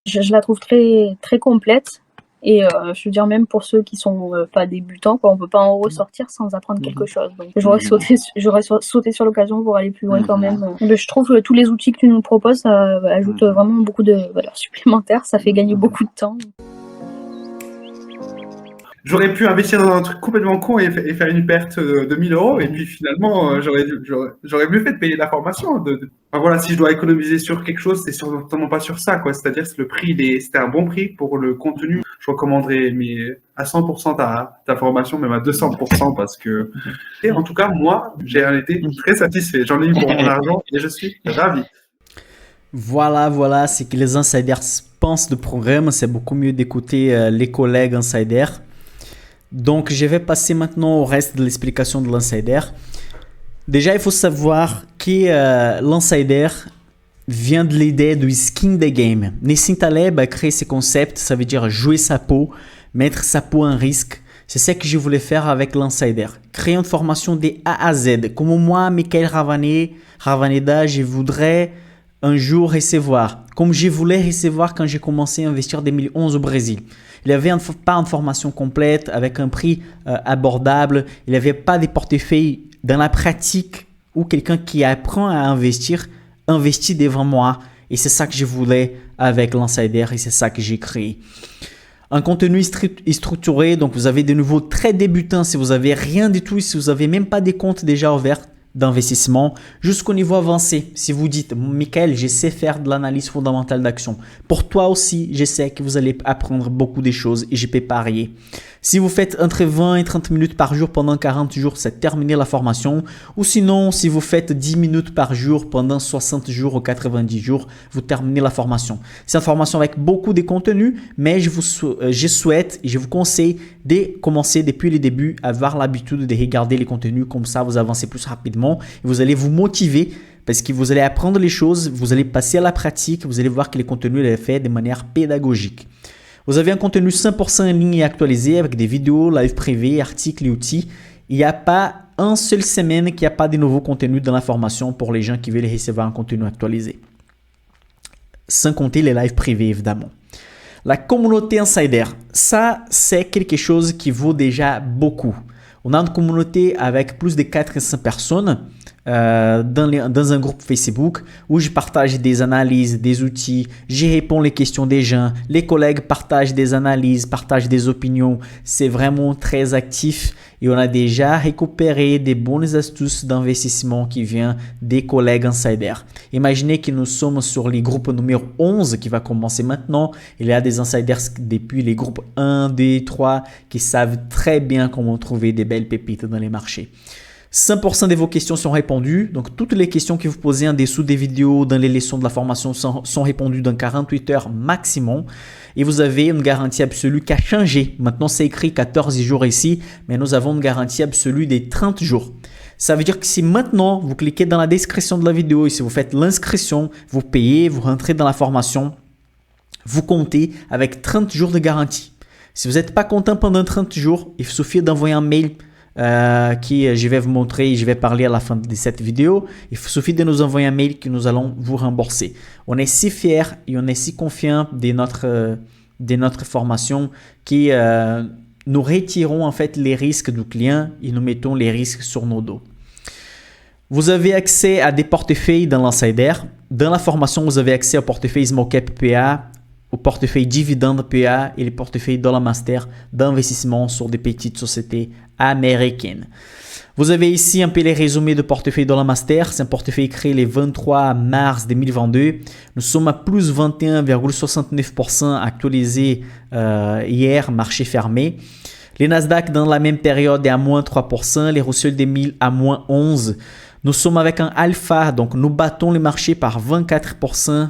Je la trouve très, très complète. Et je veux dire, même pour ceux qui sont pas débutants, quoi, on peut pas en ressortir sans apprendre quelque chose. Donc j'aurais sauté sur l'occasion pour aller plus loin quand même. Je trouve que tous les outils que tu nous proposes, ça ajoute vraiment beaucoup de valeur supplémentaire. Ça fait gagner beaucoup de temps. J'aurais pu investir dans un truc complètement con et faire une perte de 1000 €, et puis finalement, j'aurais mieux fait de payer la formation. Enfin, voilà, si je dois économiser sur quelque chose, c'est certainement pas sur ça, quoi. C'est-à-dire que le prix, c'était un bon prix pour le contenu. Je recommanderais à 100% ta formation, même à 200%, parce que, et en tout cas, moi, j'ai été très satisfait. J'en ai eu pour mon argent et je suis ravi. Voilà ce que les insiders pensent du programme. C'est beaucoup mieux d'écouter les collègues insiders. Donc, je vais passer maintenant au reste de l'explication de l'insider. Déjà, il faut savoir que l'insider vient de l'idée du skin the game. Nassim Taleb a créé ce concept, ça veut dire jouer sa peau, mettre sa peau en risque. C'est ce que je voulais faire avec l'insider. Créer une formation de A à Z. Comme moi, Michael Ravaneda, je voudrais un jour recevoir. Comme je voulais recevoir quand j'ai commencé à investir en 2011 au Brésil. Il n'y avait pas une formation complète avec un prix abordable. Il n'y avait pas de portefeuille dans la pratique où quelqu'un qui apprend à investir investit devant moi. Et c'est ça que je voulais avec l'insider et c'est ça que j'ai créé. Un contenu structuré, donc vous avez de nouveau très débutants si vous n'avez rien du tout, si vous n'avez même pas des comptes déjà ouverts d'investissement, jusqu'au niveau avancé. Si vous dites, Michael, je sais faire de l'analyse fondamentale d'action. Pour toi aussi, je sais que vous allez apprendre beaucoup de choses et je peux parier. Si vous faites entre 20 et 30 minutes par jour pendant 40 jours, c'est terminer la formation. Ou sinon, si vous faites 10 minutes par jour pendant 60 jours ou 90 jours, vous terminez la formation. C'est une formation avec beaucoup de contenu, mais je souhaite et je vous conseille de commencer depuis le début à avoir l'habitude de regarder les contenus. Comme ça, vous avancez plus rapidement et vous allez vous motiver parce que vous allez apprendre les choses, vous allez passer à la pratique, vous allez voir que les contenus sont faits de manière pédagogique. Vous avez un contenu 100% en ligne et actualisé avec des vidéos, live privés, articles et outils. Il n'y a pas une seule semaine qu'il n'y a pas de nouveaux contenus dans la formation pour les gens qui veulent recevoir un contenu actualisé. Sans compter les lives privés évidemment. La communauté insider, ça c'est quelque chose qui vaut déjà beaucoup. On a une communauté avec plus de 400 personnes dans un groupe Facebook où je partage des analyses, des outils, je réponds les questions des gens, les collègues partagent des analyses, partagent des opinions. C'est vraiment très actif et on a déjà récupéré des bonnes astuces d'investissement qui viennent des collègues insiders. Imaginez que nous sommes sur les groupes numéro 11 qui va commencer maintenant. Il y a des insiders depuis les groupes 1, 2, 3 qui savent très bien comment trouver des belles pépites dans les marchés. 100% de vos questions sont répondues. Donc, toutes les questions que vous posez en dessous des vidéos, dans les leçons de la formation sont répondues dans 48 heures maximum. Et vous avez une garantie absolue qui a changé. Maintenant, c'est écrit 14 jours ici, mais nous avons une garantie absolue des 30 jours. Ça veut dire que si maintenant, vous cliquez dans la description de la vidéo et si vous faites l'inscription, vous payez, vous rentrez dans la formation, vous comptez avec 30 jours de garantie. Si vous n'êtes pas content pendant 30 jours, il suffit d'envoyer un mail qui je vais vous montrer et je vais parler à la fin de cette vidéo. Il suffit de nous envoyer un mail que nous allons vous rembourser. On est si fiers et on est si confiants de notre formation que nous retirons en fait les risques du client et nous mettons les risques sur nos dos. Vous avez accès à des portefeuilles dans l'insider. Dans la formation, vous avez accès au portefeuille Small Cap PA, au portefeuille Dividende PA et les portefeuilles Dollar Master d'investissement sur des petites sociétés américaines. Vous avez ici un peu les résumés de portefeuille Dollar Master. C'est un portefeuille créé le 23 mars 2022. Nous sommes à plus 21,69% actualisé hier, marché fermé. Les Nasdaq dans la même période est à moins 3%. Les Russell 2000 à moins 11%. Nous sommes avec un alpha, donc nous battons le marché par 24%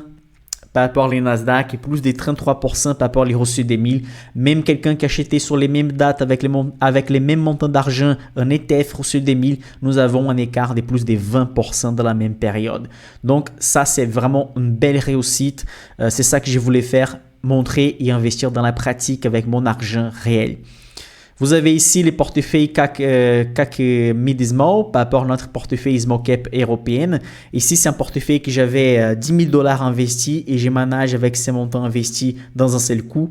par rapport les Nasdaq et plus de 33% par rapport les Russell 2000. Même quelqu'un qui achetait sur les mêmes dates avec les mêmes montants d'argent un ETF Russell 2000, nous avons un écart de plus de 20% dans la même période. Donc ça, c'est vraiment une belle réussite. C'est ça que je voulais faire, montrer et investir dans la pratique avec mon argent réel. Vous avez ici les portefeuilles CAC Mid Small par rapport à notre portefeuille Small Cap européenne. Ici, c'est un portefeuille que j'avais 10 000 $ investis et je manage avec ces montants investis dans un seul coup.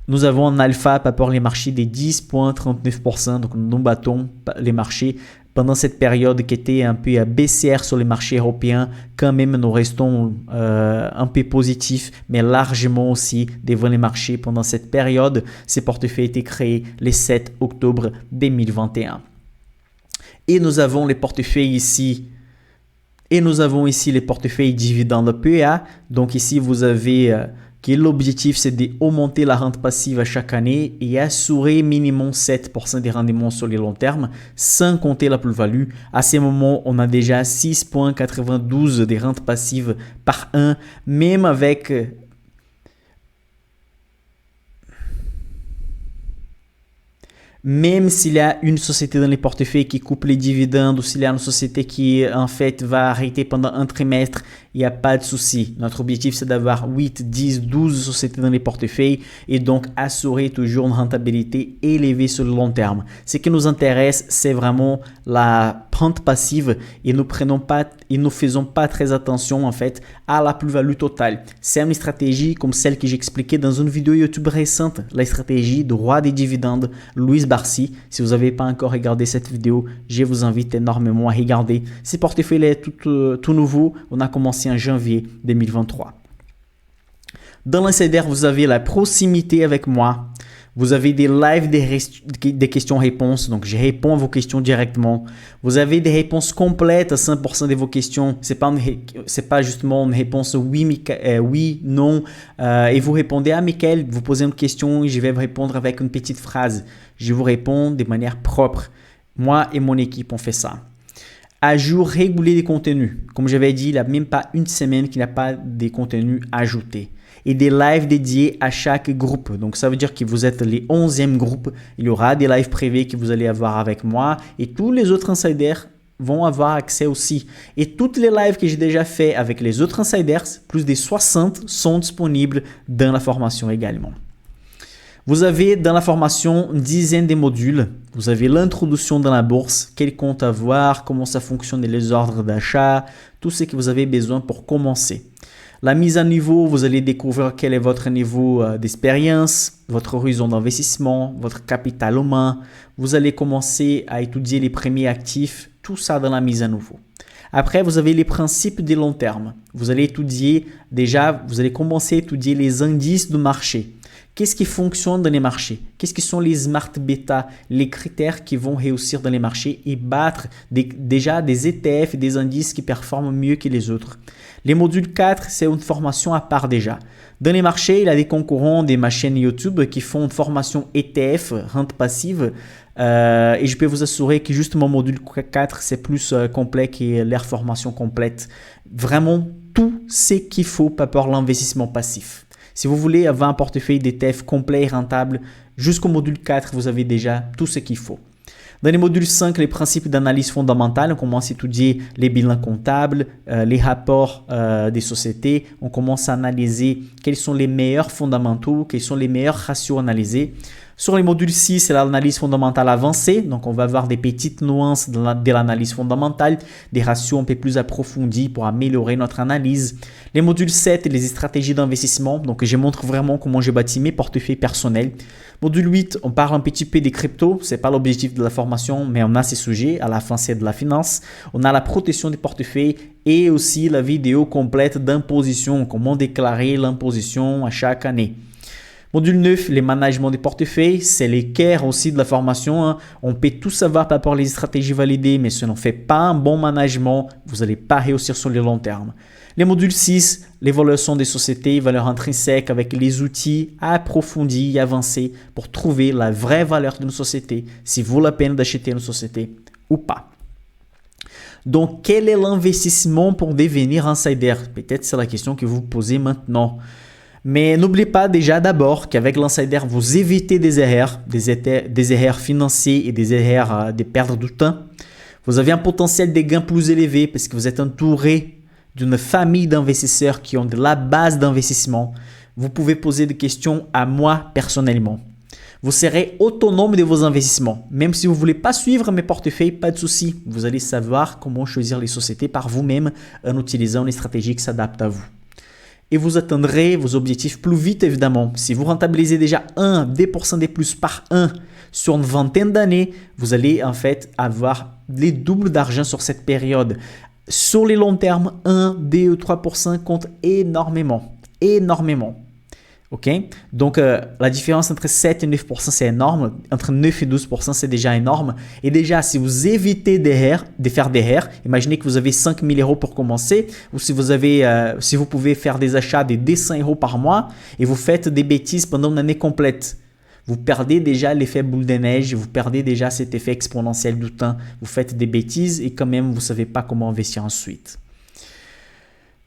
Nous avons un alpha par rapport aux marchés des 10,39%. Donc, nous battons les marchés pendant cette période qui était un peu baissière sur les marchés européens. Quand même, nous restons un peu positifs, mais largement aussi devant les marchés pendant cette période. Ces portefeuilles étaient créés le 7 octobre 2021. Et nous avons les portefeuilles ici. Et nous avons ici les portefeuilles dividendes PEA. Donc ici, vous avez que l'objectif, c'est d'augmenter la rente passive à chaque année et assurer minimum 7% des rendements sur les longs termes, sans compter la plus-value. À ce moment, on a déjà 6,92 des rentes passives par an, même avec... Même s'il y a une société dans les portefeuilles qui coupe les dividendes ou s'il y a une société qui en fait va arrêter pendant un trimestre, il n'y a pas de souci. Notre objectif, c'est d'avoir 8, 10, 12 sociétés dans les portefeuilles et donc assurer toujours une rentabilité élevée sur le long terme. Ce qui nous intéresse, c'est vraiment la rente passive et nous faisons pas très attention en fait à la plus-value totale. C'est une stratégie comme celle que j'expliquais dans une vidéo YouTube récente, la stratégie de roi des dividendes, Louis Barsi. Si vous n'avez pas encore regardé cette vidéo, je vous invite énormément à regarder. Ce portefeuille est tout nouveau. On a commencé en janvier 2023. Dans l'insider, vous avez la proximité avec moi. Vous avez des lives des questions-réponses. Donc, je réponds à vos questions directement. Vous avez des réponses complètes à 100% de vos questions. C'est pas justement une réponse oui, non. Et vous répondez à Michael, vous posez une question et je vais vous répondre avec une petite phrase. Je vous réponds de manière propre. Moi et mon équipe, on fait ça. À jour régulier des contenus. Comme j'avais dit, il n'y a même pas une semaine qu'il n'y a pas de contenus ajoutés. Et des lives dédiés à chaque groupe. Donc, ça veut dire que vous êtes les 11e groupe. Il y aura des lives privés que vous allez avoir avec moi. Et tous les autres insiders vont avoir accès aussi. Et toutes les lives que j'ai déjà fait avec les autres insiders, plus de 60, sont disponibles dans la formation également. Vous avez dans la formation une dizaine de modules. Vous avez l'introduction dans la bourse, quel compte avoir, comment ça fonctionne les ordres d'achat, tout ce que vous avez besoin pour commencer. La mise à niveau, vous allez découvrir quel est votre niveau d'expérience, votre horizon d'investissement, votre capital humain. Vous allez commencer à étudier les premiers actifs, tout ça dans la mise à niveau. Après, vous avez les principes de long terme. Vous allez étudier, vous allez commencer à étudier les indices du marché. Qu'est-ce qui fonctionne dans les marchés? Qu'est-ce qui sont les smart beta, les critères qui vont réussir dans les marchés et battre déjà des ETF et des indices qui performent mieux que les autres? Les modules 4, c'est une formation à part déjà. Dans les marchés, il y a des concurrents de ma chaîne YouTube qui font une formation ETF, rente passive. Et je peux vous assurer que justement, module 4, c'est plus complet que leur formation complète. Vraiment, tout ce qu'il faut pour avoir l'investissement passif. Si vous voulez avoir un portefeuille d'ETF complet et rentable, jusqu'au module 4, vous avez déjà tout ce qu'il faut. Dans les modules 5, les principes d'analyse fondamentale, on commence à étudier les bilans comptables, les rapports des sociétés. On commence à analyser quels sont les meilleurs fondamentaux, quels sont les meilleurs ratios analysés. Sur les modules 6, c'est l'analyse fondamentale avancée. Donc, on va avoir des petites nuances de l'analyse fondamentale, des ratios un peu plus approfondis pour améliorer notre analyse. Les modules 7, les stratégies d'investissement. Donc, je montre vraiment comment j'ai bâti mes portefeuilles personnels. Module 8, on parle un petit peu des cryptos. Ce n'est pas l'objectif de la formation, mais on a ces sujets. À la fin, c'est de la finance. On a la protection des portefeuilles et aussi la vidéo complète d'imposition. Comment déclarer l'imposition à chaque année. Module 9, les managements des portefeuilles, c'est les cœurs aussi de la formation. On peut tout savoir par rapport aux stratégies validées, mais si on ne fait pas un bon management, vous n'allez pas réussir sur le long terme. Les modules 6, l'évaluation des sociétés, valeurs intrinsèques avec les outils approfondis et avancés pour trouver la vraie valeur d'une société, si vaut la peine d'acheter une société ou pas. Donc, quel est l'investissement pour devenir insider? Peut-être c'est la question que vous vous posez maintenant. Mais n'oubliez pas déjà d'abord qu'avec l'insider, vous évitez des erreurs financiers et des erreurs de perdre du temps. Vous avez un potentiel de gains plus élevé parce que vous êtes entouré d'une famille d'investisseurs qui ont de la base d'investissement. Vous pouvez poser des questions à moi personnellement. Vous serez autonome de vos investissements. Même si vous ne voulez pas suivre mes portefeuilles, pas de souci. Vous allez savoir comment choisir les sociétés par vous-même en utilisant les stratégies qui s'adaptent à vous. Et vous atteindrez vos objectifs plus vite, évidemment. Si vous rentabilisez déjà 2% de plus par an sur une vingtaine d'années, vous allez en fait avoir les doubles d'argent sur cette période. Sur les longs termes, 1, 2 ou 3% compte énormément. Énormément. Ok? Donc, la différence entre 7 et 9%, c'est énorme. Entre 9 et 12%, c'est déjà énorme. Et déjà, si vous évitez de faire des erreurs, imaginez que vous avez 5 000 euros pour commencer, ou si vous pouvez faire des achats de 200 euros par mois et vous faites des bêtises pendant une année complète. Vous perdez déjà l'effet boule de neige, vous perdez déjà cet effet exponentiel du temps. Vous faites des bêtises et quand même, vous ne savez pas comment investir ensuite.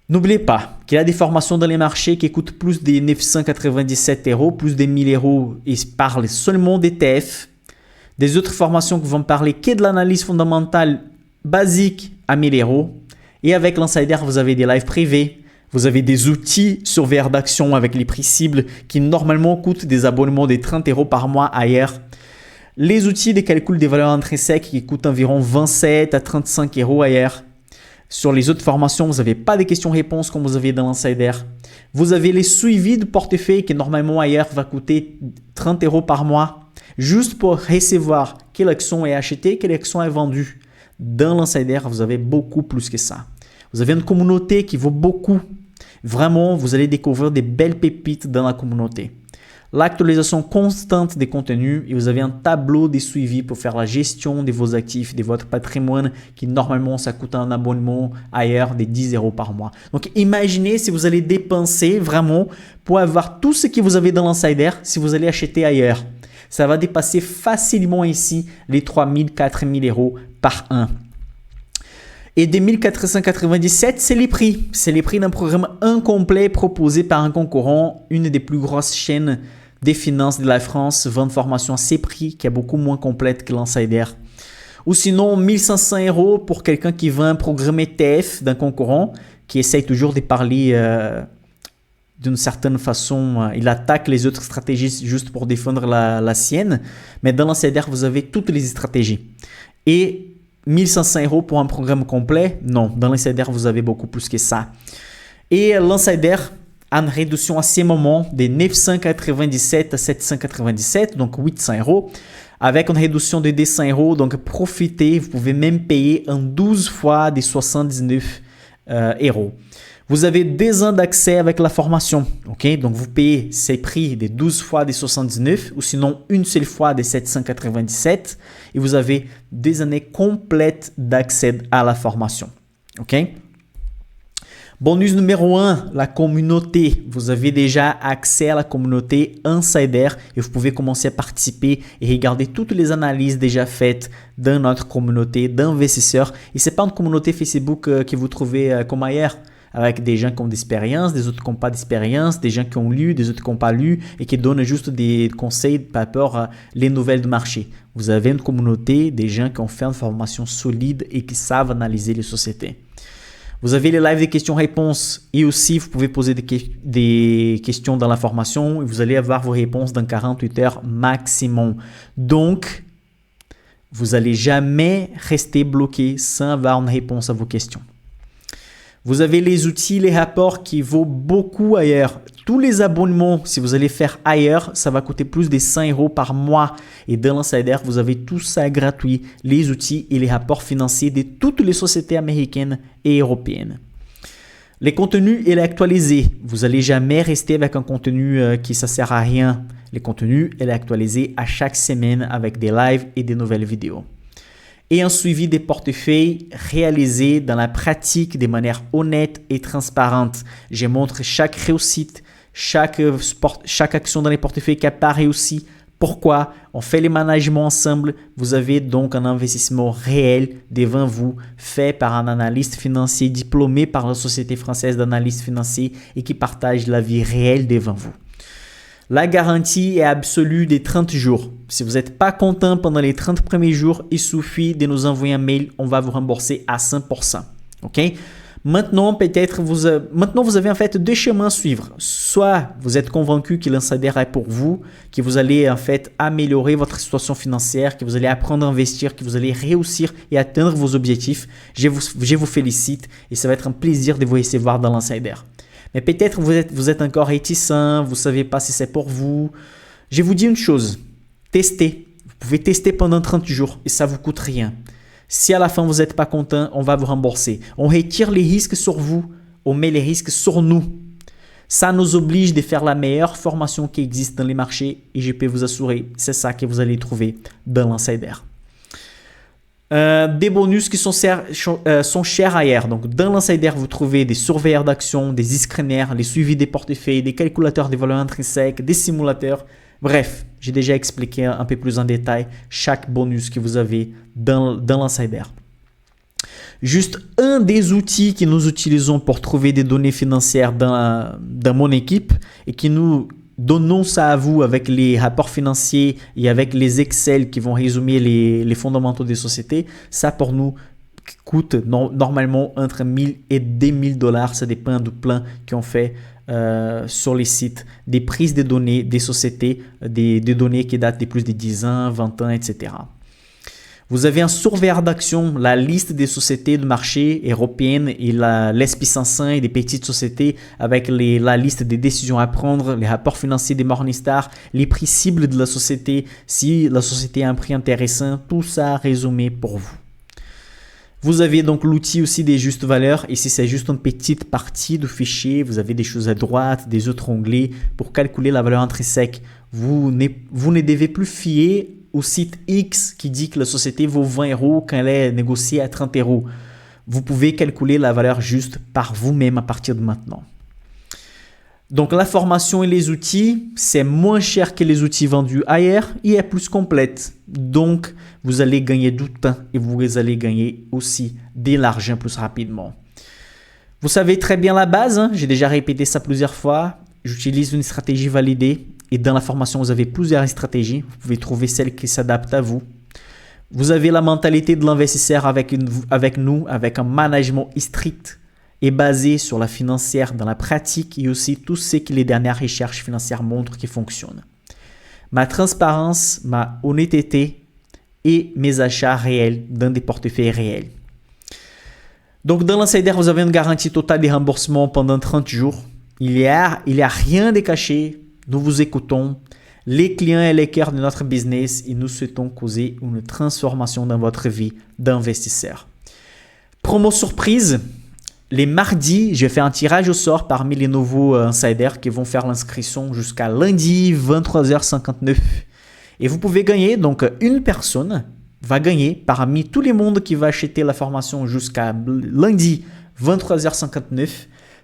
N'oubliez pas qu'il y a des formations dans les marchés qui coûtent plus de 997 euros, plus de 1000 euros et parlent seulement d'ETF. Des autres formations qui vont parler que de l'analyse fondamentale basique à 1000 euros. Et avec l'Insider, vous avez des lives privés. Vous avez des outils sur VR d'action avec les prix cibles qui normalement coûtent des abonnements de 30 euros par mois ailleurs. Les outils de calcul des valeurs intrinsèques qui coûtent environ 27 à 35 euros ailleurs. Sur les autres formations, vous n'avez pas de questions-réponses comme vous avez dans l'Insider. Vous avez les suivis de portefeuille qui normalement ailleurs va coûter 30 euros par mois juste pour recevoir quelle action est achetée, quelle action est vendue. Dans l'Insider, vous avez beaucoup plus que ça. Vous avez une communauté qui vaut beaucoup. Vraiment, vous allez découvrir des belles pépites dans la communauté. L'actualisation constante des contenus et vous avez un tableau de suivi pour faire la gestion de vos actifs, de votre patrimoine qui normalement ça coûte un abonnement ailleurs de 10 euros par mois. Donc imaginez si vous allez dépenser vraiment pour avoir tout ce que vous avez dans l'Insider si vous allez acheter ailleurs. Ça va dépasser facilement ici les 3 000, 4 000 euros par an. Et des 1497, c'est les prix. C'est les prix d'un programme incomplet proposé par un concurrent, une des plus grosses chaînes des finances de la France, vend formation à ces prix qui est beaucoup moins complète que l'Insider. Ou sinon, 1500 euros pour quelqu'un qui vend un programme ETF d'un concurrent qui essaye toujours de parler d'une certaine façon. Il attaque les autres stratégies juste pour défendre la sienne. Mais dans l'Insider, vous avez toutes les stratégies. Et 1500 euros pour un programme complet? Non, dans l'Insider, vous avez beaucoup plus que ça. Et l'Insider a une réduction à ces moments de 997 à 797, donc 800 euros, avec une réduction de 200 euros. Donc profitez, vous pouvez même payer en 12 fois des 79 euros. Vous avez 2 ans d'accès avec la formation. Okay? Donc, vous payez ces prix des 12 fois des 79 ou sinon une seule fois des 797 et vous avez 2 années complètes d'accès à la formation. Okay? Bonus numéro 1, la communauté. Vous avez déjà accès à la communauté Insider et vous pouvez commencer à participer et regarder toutes les analyses déjà faites dans notre communauté d'investisseurs. Et ce n'est pas une communauté Facebook que vous trouvez comme ailleurs, avec des gens qui ont d'expérience, des autres qui n'ont pas d'expérience, des gens qui ont lu, des autres qui n'ont pas lu et qui donnent juste des conseils par rapport à les nouvelles du marché. Vous avez une communauté, des gens qui ont fait une formation solide et qui savent analyser les sociétés. Vous avez les lives des questions-réponses et aussi vous pouvez poser des questions dans la formation et vous allez avoir vos réponses dans 48 heures maximum. Donc, vous n'allez jamais rester bloqué sans avoir une réponse à vos questions. Vous avez les outils, les rapports qui vaut beaucoup ailleurs. Tous les abonnements, si vous allez faire ailleurs, ça va coûter plus de 100 euros par mois. Et dans l'Insider, vous avez tout ça gratuit, les outils et les rapports financiers de toutes les sociétés américaines et européennes. Les contenus, il est actualisé. Vous n'allez jamais rester avec un contenu qui ne sert à rien. Les contenus, il est actualisé à chaque semaine avec des lives et des nouvelles vidéos. Et un suivi des portefeuilles réalisé dans la pratique de manière honnête et transparente. Je montre chaque réussite, chaque action dans les portefeuilles qui n'a pas réussi, Pourquoi? On fait les managements ensemble. Vous avez donc un investissement réel devant vous, fait par un analyste financier diplômé par la Société française d'analyse financière et qui partage la vie réelle devant vous. La garantie est absolue des 30 jours. Si vous n'êtes pas content pendant les 30 premiers jours, il suffit de nous envoyer un mail. On va vous rembourser à 100%. OK? Maintenant, peut-être vous avez en fait deux chemins à suivre. Soit vous êtes convaincu que l'insider est pour vous, que vous allez en fait améliorer votre situation financière, que vous allez apprendre à investir, que vous allez réussir et atteindre vos objectifs. Je vous félicite et ça va être un plaisir de vous recevoir dans l'insider. Mais peut-être vous êtes encore réticent, vous ne savez pas si c'est pour vous. Je vous dis une chose, testez. Vous pouvez tester pendant 30 jours et ça ne vous coûte rien. Si à la fin vous n'êtes pas content, on va vous rembourser. On retire les risques sur vous, on met les risques sur nous. Ça nous oblige de faire la meilleure formation qui existe dans les marchés et je peux vous assurer, c'est ça que vous allez trouver dans l'insider. Des bonus qui sont chers ailleurs. Donc, dans l'insider, vous trouvez des surveilleurs d'actions, des screeners, les suivis des portefeuilles, des calculateurs de valeur intrinsèque, des simulateurs. Bref, j'ai déjà expliqué un peu plus en détail chaque bonus que vous avez dans l'insider. Juste un des outils que nous utilisons pour trouver des données financières dans mon équipe et que nous donnons ça à vous avec les rapports financiers et avec les Excel qui vont résumer les fondamentaux des sociétés, ça pour nous coûte normalement entre 1 000 et 2 000 $. Ça dépend du plan qu'on fait sur les sites, des prises de données des sociétés, des données qui datent de plus de 10 ans, 20 ans, etc. Vous avez un surveilleur d'actions, la liste des sociétés de marché européennes et l'SP 500 et des petites sociétés avec la liste des décisions à prendre, les rapports financiers des Morningstar, les prix cibles de la société, si la société a un prix intéressant, tout ça résumé pour vous. Vous avez donc l'outil aussi des justes valeurs. Ici, c'est juste une petite partie du fichier. Vous avez des choses à droite, des autres onglets pour calculer la valeur intrinsèque. Vous ne devez plus fier au site X qui dit que la société vaut 20 € quand elle est négociée à 30 €. Vous pouvez calculer la valeur juste par vous-même à partir de maintenant. Donc la formation et les outils, c'est moins cher que les outils vendus ailleurs et est plus complète. Donc vous allez gagner du temps et vous allez gagner aussi de l'argent plus rapidement. Vous savez très bien la base, hein? J'ai déjà répété ça plusieurs fois. J'utilise une stratégie validée et dans la formation, vous avez plusieurs stratégies. Vous pouvez trouver celle qui s'adapte à vous. Vous avez la mentalité de l'investisseur avec nous, avec un management strict et basé sur la financière dans la pratique et aussi tout ce que les dernières recherches financières montrent qui fonctionne. Ma transparence, ma honnêteté et mes achats réels dans des portefeuilles réels. Donc dans l'insider, vous avez une garantie totale de remboursement pendant 30 jours. Il y a rien de caché. Nous vous écoutons. Les clients et les cœurs de notre business et nous souhaitons causer une transformation dans votre vie d'investisseur. Promo surprise. Les mardis, je fais un tirage au sort parmi les nouveaux insiders qui vont faire l'inscription jusqu'à lundi 23h59. Et vous pouvez gagner, donc une personne va gagner parmi tous les mondes qui va acheter la formation jusqu'à lundi 23h59.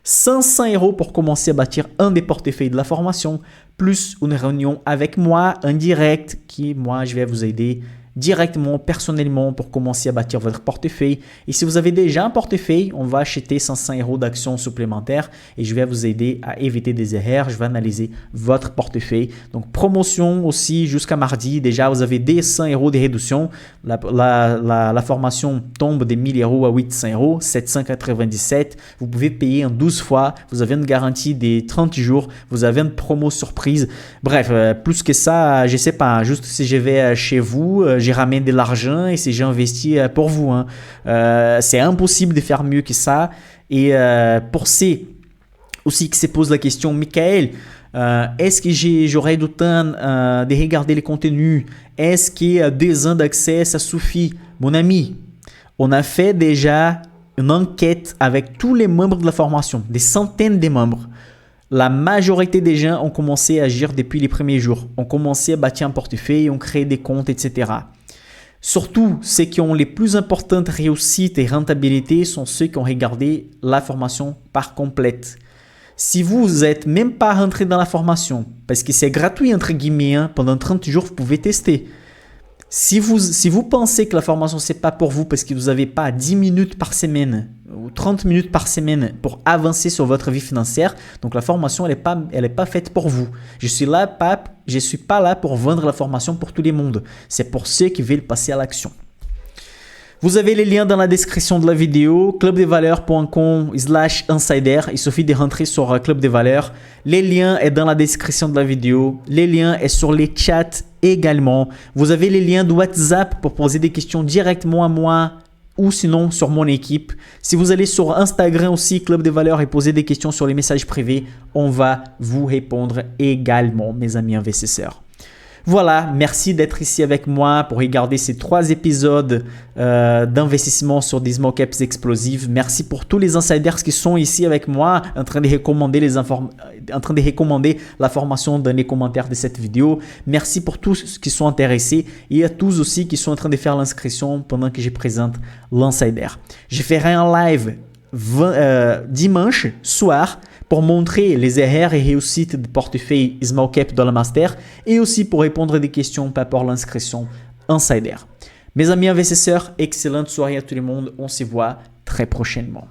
500 € pour commencer à bâtir un des portefeuilles de la formation, plus une réunion avec moi en direct qui, moi, je vais vous aider directement, personnellement pour commencer à bâtir votre portefeuille. Et si vous avez déjà un portefeuille, on va acheter 500 € d'actions supplémentaires et je vais vous aider à éviter des erreurs. Je vais analyser votre portefeuille. Donc, promotion aussi jusqu'à mardi. Déjà, vous avez des 100 € de réduction. La formation tombe des 1000 € à 800 €, 797. Vous pouvez payer en 12 fois. Vous avez une garantie des 30 jours. Vous avez une promo surprise. Bref, plus que ça, je ne sais pas. Juste si je vais chez vous, j'ai ramené de l'argent et si j'ai investi pour vous. Hein. C'est impossible de faire mieux que ça. Et pour ceux aussi qui se posent la question, Michael, est-ce que j'aurai du temps de regarder les contenus? Est-ce que 2 ans d'accès, ça suffit? Mon ami, on a fait déjà une enquête avec tous les membres de la formation, des centaines de membres. La majorité des gens ont commencé à agir depuis les premiers jours. On commencé à bâtir un portefeuille, on crée des comptes, etc. Surtout, ceux qui ont les plus importantes réussites et rentabilités sont ceux qui ont regardé la formation par complète. Si vous n'êtes même pas rentré dans la formation, parce que c'est gratuit entre guillemets, hein, pendant 30 jours, vous pouvez tester. Si vous pensez que la formation, ce n'est pas pour vous parce que vous n'avez pas 10 minutes par semaine ou 30 minutes par semaine pour avancer sur votre vie financière, donc la formation, elle est pas faite pour vous. Je suis pas là pour vendre la formation pour tout le monde. C'est pour ceux qui veulent passer à l'action. Vous avez les liens dans la description de la vidéo, clubdesvaleurs.com/insider. Il suffit de rentrer sur Club des Valeurs. Les liens sont dans la description de la vidéo. Les liens sont sur les chats également. Vous avez les liens de WhatsApp pour poser des questions directement à moi ou sinon sur mon équipe. Si vous allez sur Instagram aussi, Club des Valeurs, et poser des questions sur les messages privés, on va vous répondre également, mes amis investisseurs. Voilà, merci d'être ici avec moi pour regarder ces 3 épisodes d'investissement sur des small caps explosives. Merci pour tous les insiders qui sont ici avec moi en train de recommander la formation dans les commentaires de cette vidéo. Merci pour tous qui sont intéressés et à tous aussi qui sont en train de faire l'inscription pendant que je présente l'insider. Je ferai un live dimanche soir pour montrer les erreurs et réussites de portefeuille Small Cap dans le Master et aussi pour répondre à des questions par rapport à l'inscription Insider. Mes amis investisseurs, excellente soirée à tout le monde. On se voit très prochainement.